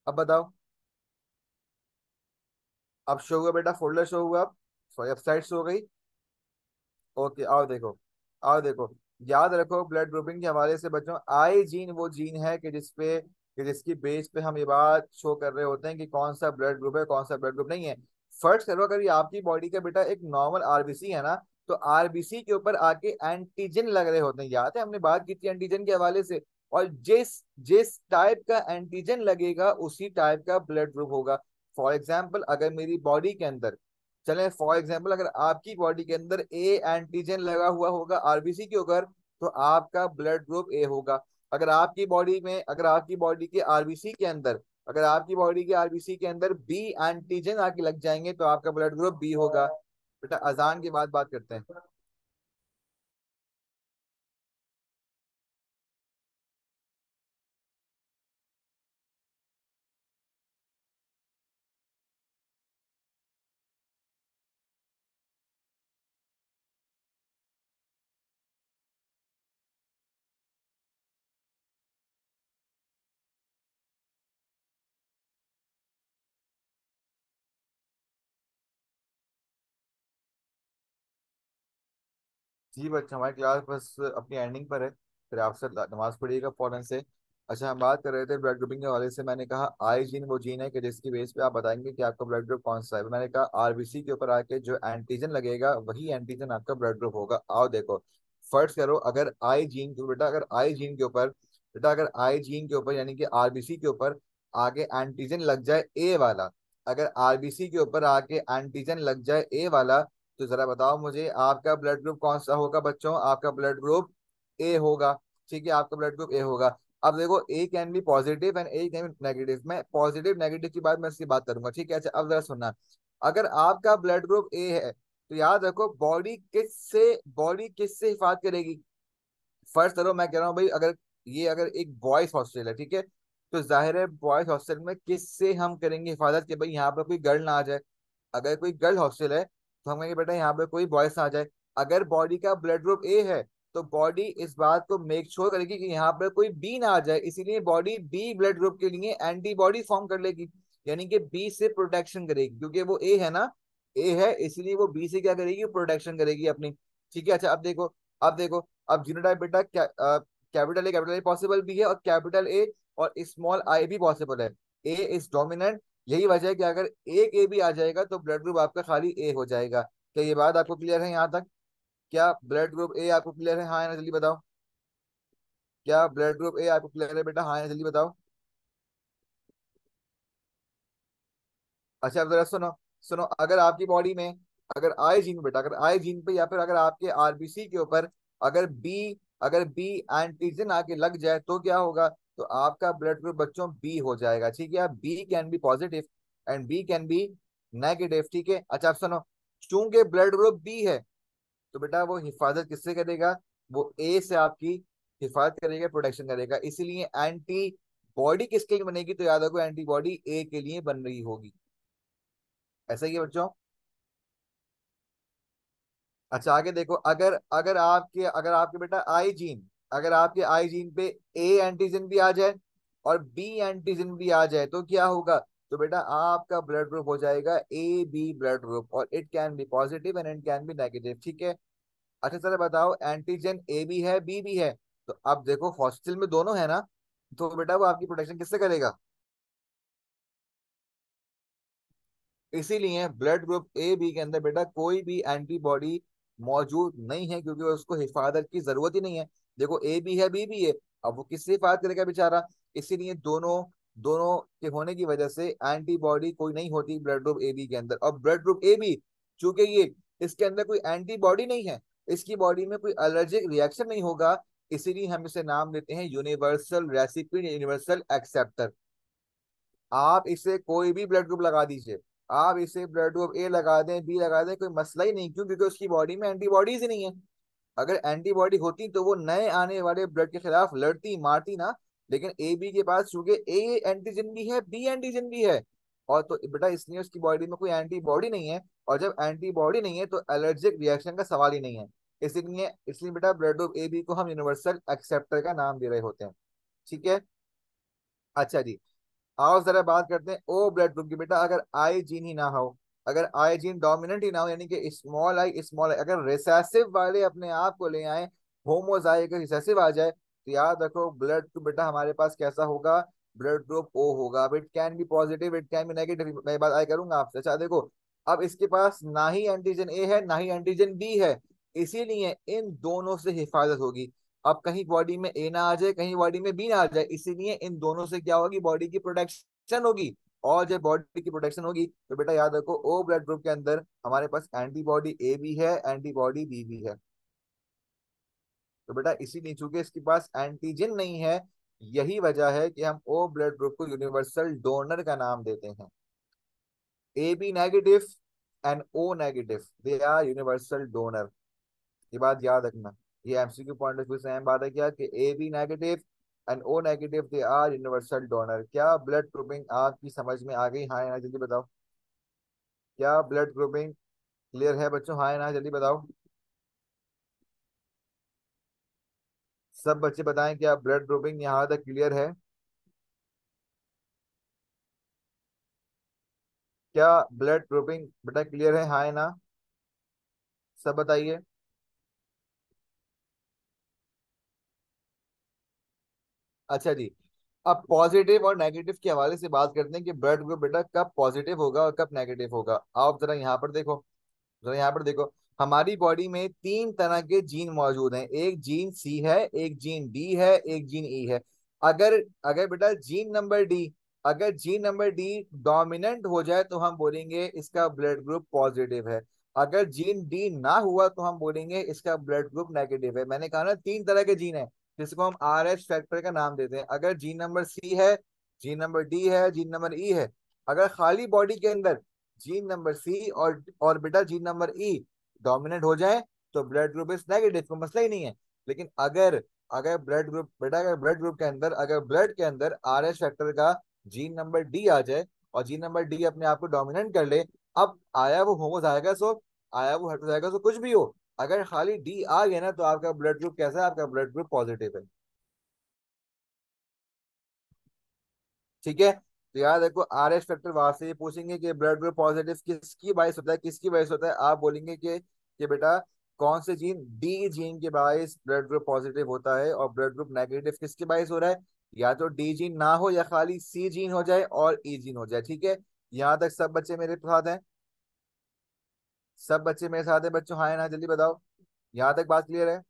अब बताओ। अब शो हुआ बेटा, फोल्डर शो हुआ, अब सॉरी अब साइड शो हो गई। ओके आओ देखो। आओ देखो, याद रखो ब्लड ग्रुपिंग के हवाले से बच्चों, आई जीन वो जीन है कि जिसपे कि जिसकी बेस पे हम ये बात शो कर रहे होते हैं कि कौन सा ब्लड ग्रुप है, कौन सा ब्लड ग्रुप नहीं है। फर्ज करो, अगर ये आपकी बॉडी का बेटा एक नॉर्मल आरबीसी है ना, तो आरबीसी के ऊपर आके एंटीजन लग रहे होते हैं, याद है हमने बात की थी एंटीजन के हवाले से। और जिस जिस टाइप का एंटीजन लगेगा उसी टाइप का ब्लड ग्रुप होगा। फॉर एग्जाम्पल अगर मेरी बॉडी के अंदर, चले फॉर एग्जाम्पल अगर आपकी बॉडी के अंदर ए एंटीजन लगा हुआ होगा आरबीसी के ऊपर, तो आपका ब्लड ग्रुप ए होगा। अगर आपकी बॉडी के आरबीसी के अंदर, अगर आपकी बॉडी के आरबीसी के अंदर बी एंटीजन आके लग जाएंगे तो आपका ब्लड ग्रुप बी होगा। बेटा अजान के बाद बात करते हैं। जी बच्चा, हमारी क्लास बस अपनी एंडिंग पर है, फिर आपसे नमाज पढ़िएगा फौरन से। अच्छा हम बात कर रहे थे ब्लड ग्रुपिंग के हवाले से, मैंने कहा आई जीन वो जीन है कि जिसकी बेस पे आप बताएंगे कि आपका ब्लड ग्रुप कौन सा है। मैंने कहा आरबीसी के ऊपर आके जो एंटीजन लगेगा वही एंटीजन आपका ब्लड ग्रुप होगा। आओ देखो, फर्स्ट करो, अगर आई जीन को बेटा, अगर आई जीन के ऊपर बेटा अगर आई जीन के ऊपर यानी कि आरबीसी के ऊपर आगे एंटीजन लग जाए ए वाला, अगर आरबीसी के ऊपर आके एंटीजन लग जाए ए वाला, तो जरा बताओ मुझे आपका ब्लड ग्रुप कौन सा होगा बच्चों? आपका ब्लड ग्रुप ए होगा। ठीक है, आपका ब्लड ग्रुप ए होगा। अब देखो, A can be positive and A can be negative, मैं पॉजिटिव नेगेटिव की बात मैं इसकी बात करूंगा, ठीक है? अच्छा अब जरा सुनना, अगर आपका ब्लड ग्रुप ए है तो याद रखो बॉडी किससे हिफाजत करेगी? फर्ज करो, मैं कह रहा हूँ भाई, अगर एक बॉयज हॉस्टल है, ठीक है, तो जाहिर है बॉयज हॉस्टल में किससे हम करेंगे हिफाजत कि भाई यहाँ पर कोई गर्ल ना आ जाए। अगर कोई गर्ल हॉस्टल है तो हम कहेंगे बेटा यहाँ पे कोई बॉयज ना आ जाए। अगर बॉडी का ब्लड ग्रुप ए है तो बॉडी इस बात को मेक श्योर करेगी कि यहाँ पर कोई बी ना आ जाए, इसीलिए बॉडी बी ब्लड ग्रुप के लिए एंटीबॉडी फॉर्म कर लेगी, यानी कि बी से प्रोटेक्शन करेगी, क्योंकि वो ए है ना, ए है इसलिए वो बी से क्या करेगी, प्रोटेक्शन करेगी अपनी। ठीक है, अच्छा अब देखो, अब जीनोटाइप बेटा क्या, कैपिटल ए पॉसिबल भी है और कैपिटल ए और स्मॉल आई भी पॉसिबल है। ए इज डोमिनेंट, यही वजह है कि अगर एक ए भी आ जाएगा तो ब्लड ग्रुप आपका खाली ए हो जाएगा। क्या ये बात आपको क्लियर है यहाँ तक? क्या ब्लड ग्रुप ए आपको क्लियर है, हाँ या ना जल्दी बताओ। क्या ब्लड ग्रुप ए आपको क्लियर है बेटा, हाँ या जल्दी बताओ। अच्छा अब जरा सुनो, सुनो, अगर आपकी बॉडी में, अगर आई जीन बेटा, अगर आई जीन पे या फिर अगर आपके आरबीसी के ऊपर अगर बी अगर बी एंटीजन आके लग जाए तो क्या होगा? तो आपका ब्लड ग्रुप बच्चों बी हो जाएगा। ठीक है, B can be positive and B can be negative. ठीक है, अच्छा आप सुनो, चूंकि ब्लड ग्रुप बी है तो बेटा वो हिफाजत किससे करेगा? वो ए से आपकी हिफाजत करेगा, प्रोटेक्शन करेगा, इसीलिए एंटी बॉडी किसके लिए बनेगी? तो याद रखो एंटीबॉडी ए के लिए बन रही होगी। ऐसा ही है बच्चों। अच्छा आगे देखो, अगर आपके बेटा आई जीन, अगर आपके आई जीन पे ए एंटीजन भी आ जाए और बी एंटीजन भी आ जाए तो क्या होगा? तो बेटा आपका ब्लड ग्रुप हो जाएगा ए बी ब्लड ग्रुप, और it can be positive and it can be negative. ठीक है, अच्छा सर बताओ, एंटीजन ए भी है बी भी है, तो अब देखो हॉस्टल में दोनों है ना, तो बेटा वो आपकी प्रोटेक्शन किससे करेगा? इसीलिए ब्लड ग्रुप ए बी के अंदर बेटा कोई भी एंटीबॉडी मौजूद नहीं है, क्योंकि उसको हिफाजत की जरूरत ही नहीं है। देखो ए भी है बी भी है, अब वो किससे हिफाजत करेगा बेचारा। इसीलिए दोनों दोनों के होने की वजह से एंटीबॉडी कोई नहीं होती ब्लड ग्रुप ए बी के अंदर। और ब्लड ग्रुप ए बी, चूंकि ये इसके अंदर कोई एंटीबॉडी नहीं है, इसकी बॉडी में कोई एलर्जिक रिएक्शन नहीं होगा, इसीलिए हम इसे नाम देते हैं यूनिवर्सल रेसिपिएंट, यूनिवर्सल एक्सेप्टर। आप इसे कोई भी ब्लड ग्रुप लगा दीजिए, आप इसे ब्लड ग्रुप ए लगा दें, बी लगा दें, कोई मसला ही नहीं। क्यों? क्योंकि उसकी बॉडी में एंटीबॉडीज ही नहीं है। अगर एंटीबॉडी होती तो वो नए आने वाले ब्लड के खिलाफ लड़ती मारती ना। लेकिन ए बी के पास चूंकि ए एंटीजन भी है, बी एंटीजन भी है, और तो बेटा इसलिए उसकी बॉडी में कोई एंटीबॉडी नहीं है। और जब एंटीबॉडी नहीं है तो एलर्जिक रिएक्शन का सवाल ही नहीं है। इसलिए इसलिए बेटा ब्लड ग्रुप ए बी को हम यूनिवर्सल एक्सेप्टर का नाम दे रहे होते हैं। ठीक है। अच्छा जी, आओ जरा बात करते हैं ओ ब्लड ग्रुप की। बेटा अगर आई जीन ही ना हो, अगर आई जीन डोमिनेंट ही ना हो, यानी कि स्मॉल आई अगर रिसेसिव वाले अपने आप को ले आए, होमोजाइगस रिसेसिव आ जाए, तो याद रखो ब्लड ग्रुप बेटा हमारे पास कैसा होगा? ब्लड ग्रुप ओ होगा। It can be positive, it can be negative, मैं बात आई करूंगा आपसे। अच्छा देखो, अब इसके पास ना ही एंटीजन ए है ना ही एंटीजन बी है, इसीलिए इन दोनों से हिफाजत होगी। अब कहीं बॉडी में ए ना आ जाए, कहीं बॉडी में बी ना आ जाए, इसीलिए इन दोनों से क्या होगी? बॉडी की प्रोटेक्शन होगी। और जब बॉडी की प्रोटेक्शन होगी तो बेटा याद रखो ओ ब्लड ग्रुप के अंदर हमारे पास एंटीबॉडी ए भी है, एंटीबॉडी बी भी है। तो बेटा इसीलिए चूंकि इसके पास एंटीजन नहीं है, यही वजह है कि हम ओ ब्लड ग्रुप को यूनिवर्सल डोनर का नाम देते हैं। A B negative and O negative, they are universal donor. ये बात याद रखना। ये एमसीक्यू पॉइंट ऑफ व्यू से अहम बात है क्या कि A B negative and O negative they are universal donor. क्या ब्लड ग्रुपिंग आपकी समझ में आ गई? हाँ या ना जल्दी बताओ। क्या ब्लड ग्रुपिंग क्लियर है बच्चों? हाँ या ना जल्दी बताओ। सब बच्चे बताएं क्या ब्लड ग्रुपिंग यहाँ तक क्लियर है? क्या ब्लड ग्रुपिंग बेटा क्लियर है? हाँ या ना सब बताइए। अच्छा जी, अब पॉजिटिव और नेगेटिव के हवाले से बात करते हैं कि ब्लड ग्रुप बेटा कब पॉजिटिव होगा और कब नेगेटिव होगा। आप जरा यहाँ पर देखो, जरा यहाँ पर देखो। हमारी बॉडी में तीन तरह के जीन मौजूद हैं। एक जीन सी है, एक जीन डी है, एक जीन ई है। अगर अगर बेटा जीन नंबर डी, अगर जीन नंबर डी डोमिनेंट हो जाए तो हम बोलेंगे इसका ब्लड ग्रुप पॉजिटिव है। अगर जीन डी ना हुआ तो हम बोलेंगे इसका ब्लड ग्रुप नेगेटिव है। मैंने कहा ना तीन तरह के जीन है, जिसको हम आर एच फैक्टर का नाम देते हैं। अगर जीन नंबर सी है, जीन नंबर डी है, जीन नंबर ई है, अगर खाली बॉडी के अंदर जीन नंबर सी और बेटा जीन नंबर ई डोमिनेट हो जाए तो ब्लड ग्रुप इज नेगेटिव, कोई मसला ही नहीं है। लेकिन अगर अगर ब्लड ग्रुप बेटा अगर ब्लड ग्रुप के अंदर अगर ब्लड के अंदर आर एच फैक्टर का जीन नंबर डी आ जाए और जीन नंबर डी अपने आप को डोमिनेट कर ले, अब आया वो होमोजाइगस हो, आया वो हेटेरोजाइगस हो, कुछ भी हो, अगर खाली डी आ गया ना तो आपका ब्लड ग्रुप कैसा है? आपका ब्लड ग्रुप पॉजिटिव है। ठीक है। तो याद रखो आर एच फैक्टर वहां से ये पूछेंगे कि ब्लड ग्रुप पॉजिटिव किसकी बाइस होता है, किसकी बाइस होता है, आप बोलेंगे कि बेटा कौन से जीन? डी जीन के बाइस ब्लड ग्रुप पॉजिटिव होता है। और ब्लड ग्रुप नेगेटिव किसके बाइस हो रहा है? या तो डी जीन ना हो या खाली सी जीन हो जाए और ई जीन हो जाए। ठीक है। यहाँ तक सब बच्चे मेरे साथ हैं? सब बच्चे मेरे साथ हैं बच्चों? हाँ या ना जल्दी बताओ। यहाँ तक बात क्लियर है?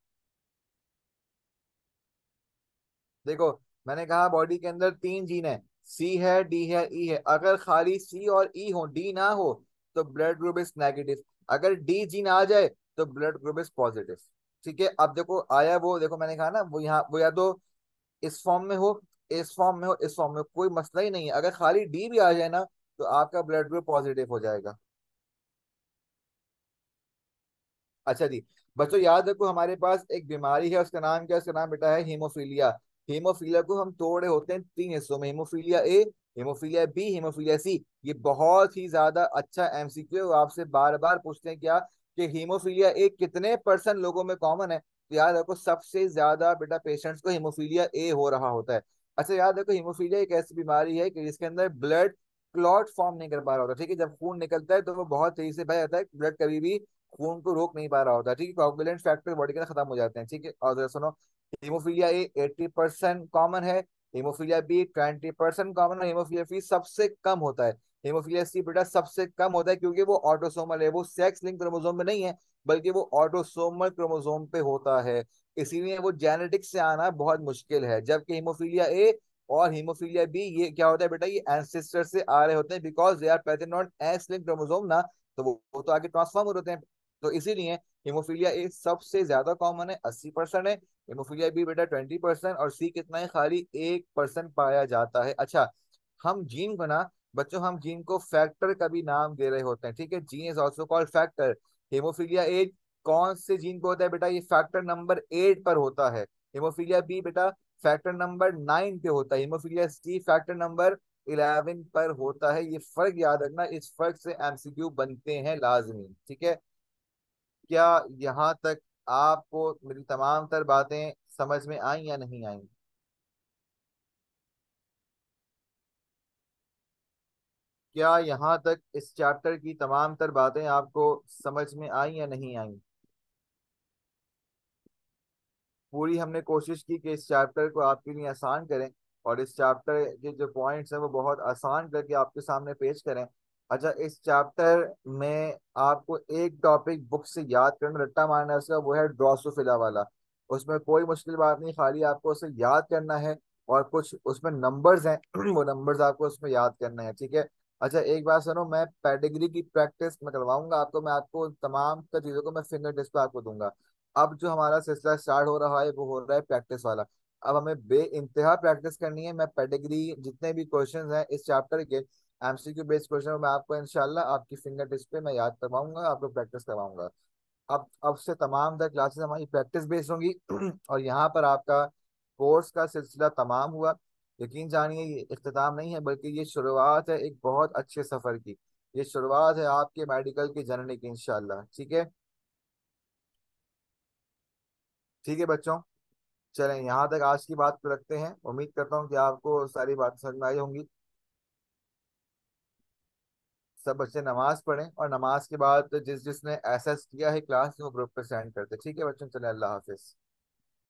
देखो, मैंने कहा बॉडी के अंदर तीन जीन है, सी है, डी है, ई है। अगर खाली सी और ई हो, डी ना हो, तो ब्लड ग्रुप इज नेगेटिव। अगर डी जीन आ जाए तो ब्लड ग्रुप इज पॉजिटिव। ठीक है। अब देखो आया वो, देखो मैंने कहा ना वो यहाँ वो या तो इस फॉर्म में हो, इस फॉर्म में हो, इस फॉर्म में हो, कोई मसला ही नहीं है। अगर खाली डी भी आ जाए ना तो आपका ब्लड ग्रुप पॉजिटिव हो जाएगा। अच्छा जी, बच्चों याद रखो हमारे पास एक बीमारी है, उसका नाम क्या है? उसका नाम बेटा है हीमोफीलिया। हीमोफीलिया को हम तोड़े होते हैं तीन हिस्सों में, hemophilia A, hemophilia B, hemophilia C. ये बहुत ही ज्यादा अच्छा एमसीक्यू आपसे बार बार पूछते हैं क्या कि हीमोफीलिया ए कितने परसेंट लोगों में कॉमन है। तो याद रखो सबसे ज्यादा बेटा पेशेंट्स को हीमोफीलिया ए हो रहा होता है। अच्छा याद रखो हीमोफीलिया एक ऐसी बीमारी है कि जिसके अंदर ब्लड क्लॉट फॉर्म नहीं कर पा रहा होता। ठीक है। जब खून निकलता है तो वो बहुत तेजी से बह जाता है, ब्लड कभी भी खून को रोक नहीं पा रहा होता। ठीक है। कोगुलेंट फैक्टर बॉडी के अंदर खत्म हो जाते हैं। ठीक है। और जरा सुनो, हीमोफीलिया ए 80% कॉमन है, हेमोफीलिया बी 20% कॉमन है, हेमोफीलिया बी सबसे कम होता है। हेमोफीलिया सी बेटा सबसे कम होता है क्योंकि वो ऑटोसोमल है, वो सेक्स लिंक क्रोमोसोम में नहीं है, बल्कि वो ऑटोसोमल क्रोमोसोम पे होता है। इसीलिए वो जेनेटिक्स से आना बहुत मुश्किल है। जबकि हीमोफीलिया ए और हीमोफीलिया बी ये क्या होता है बेटा, ये एंसेस्टर से आ रहे होते हैं, because they are present on X link chromosome ना, तो वो तो आगे ट्रांसफॉर्म होते हैं। तो इसीलिए हीमोफीलिया ए सबसे ज्यादा कॉमन है, 80% है। हीमोफीलिया बी बेटा 20%, और सी कितना है, खाली 1% पाया जाता है। अच्छा, हम जीन को ना बच्चों, हम जीन को फैक्टर का भी नाम दे रहे होते हैं, ठीक है, gene is also called factor. Hemophilia A कौन से जीन पे होता है बेटा, ये फैक्टर नंबर 8 पर होता है। हेमोफीलिया बी बेटा फैक्टर नंबर 9 पे होता है। हेमोफीलिया सी फैक्टर नंबर 11 पर होता है। ये फर्क याद रखना, इस फर्क से एमसीक्यू बनते हैं लाजमी, ठीक है। क्या यहाँ तक आपको मेरी तमाम तर बातें समझ में आई या नहीं आई? क्या यहाँ तक इस चैप्टर की तमाम तर बातें आपको समझ में आई या नहीं आई? पूरी हमने कोशिश की कि इस चैप्टर को आपके लिए आसान करें, और इस चैप्टर के जो पॉइंट्स हैं वो बहुत आसान करके आपके सामने पेश करें। अच्छा, इस चैप्टर में आपको एक टॉपिक बुक से याद करना, रट्टा मारना है उसका, वो है ड्रोसोफिला वाला। उसमें कोई मुश्किल बात नहीं, खाली आपको उसे याद करना है, और कुछ उसमें नंबर्स हैं वो नंबर्स आपको उसमें याद करना है, ठीक है। अच्छा, एक बात सुनो, मैं पेडिग्री की प्रैक्टिस मैं करवाऊंगा आपको, मैं आपको तमाम का चीज़ों को मैं फिंगर टिप्स पे आपको दूंगा। अब जो हमारा सिलसिला स्टार्ट हो रहा है वो हो रहा है प्रैक्टिस वाला। अब हमें बे इंतहा प्रैक्टिस करनी है। मैं पेडिग्री जितने भी क्वेश्चंस हैं इस चैप्टर के, एमसीक्यू बेस्ड क्वेश्चन, मैं आपको इंशाल्लाह आपकी फिंगर टिप्स पे मैं याद करवाऊंगा, आपको प्रैक्टिस करवाऊंगा। अब से तमाम तर क्लासेस हमारी प्रैक्टिस बेस्ड होंगी और यहाँ पर आपका कोर्स का सिलसिला तमाम हुआ। यकीन जानिए ये इख्तिताम नहीं है, बल्कि ये शुरुआत है एक बहुत अच्छे सफर की। ये शुरुआत है आपके मेडिकल की जर्नी की, इंशाल्लाह, ठीक है। ठीक है बच्चों, चलें यहाँ तक आज की बात को रखते हैं। उम्मीद करता हूँ कि आपको सारी बातें समझ में आई होंगी। सब बच्चे नमाज पढ़ें, और नमाज के बाद जिसने एसेस किया है क्लास, वो ग्रुप पे सेंड करते। ठीक है बच्चों, चलें, अल्लाह हाफिज।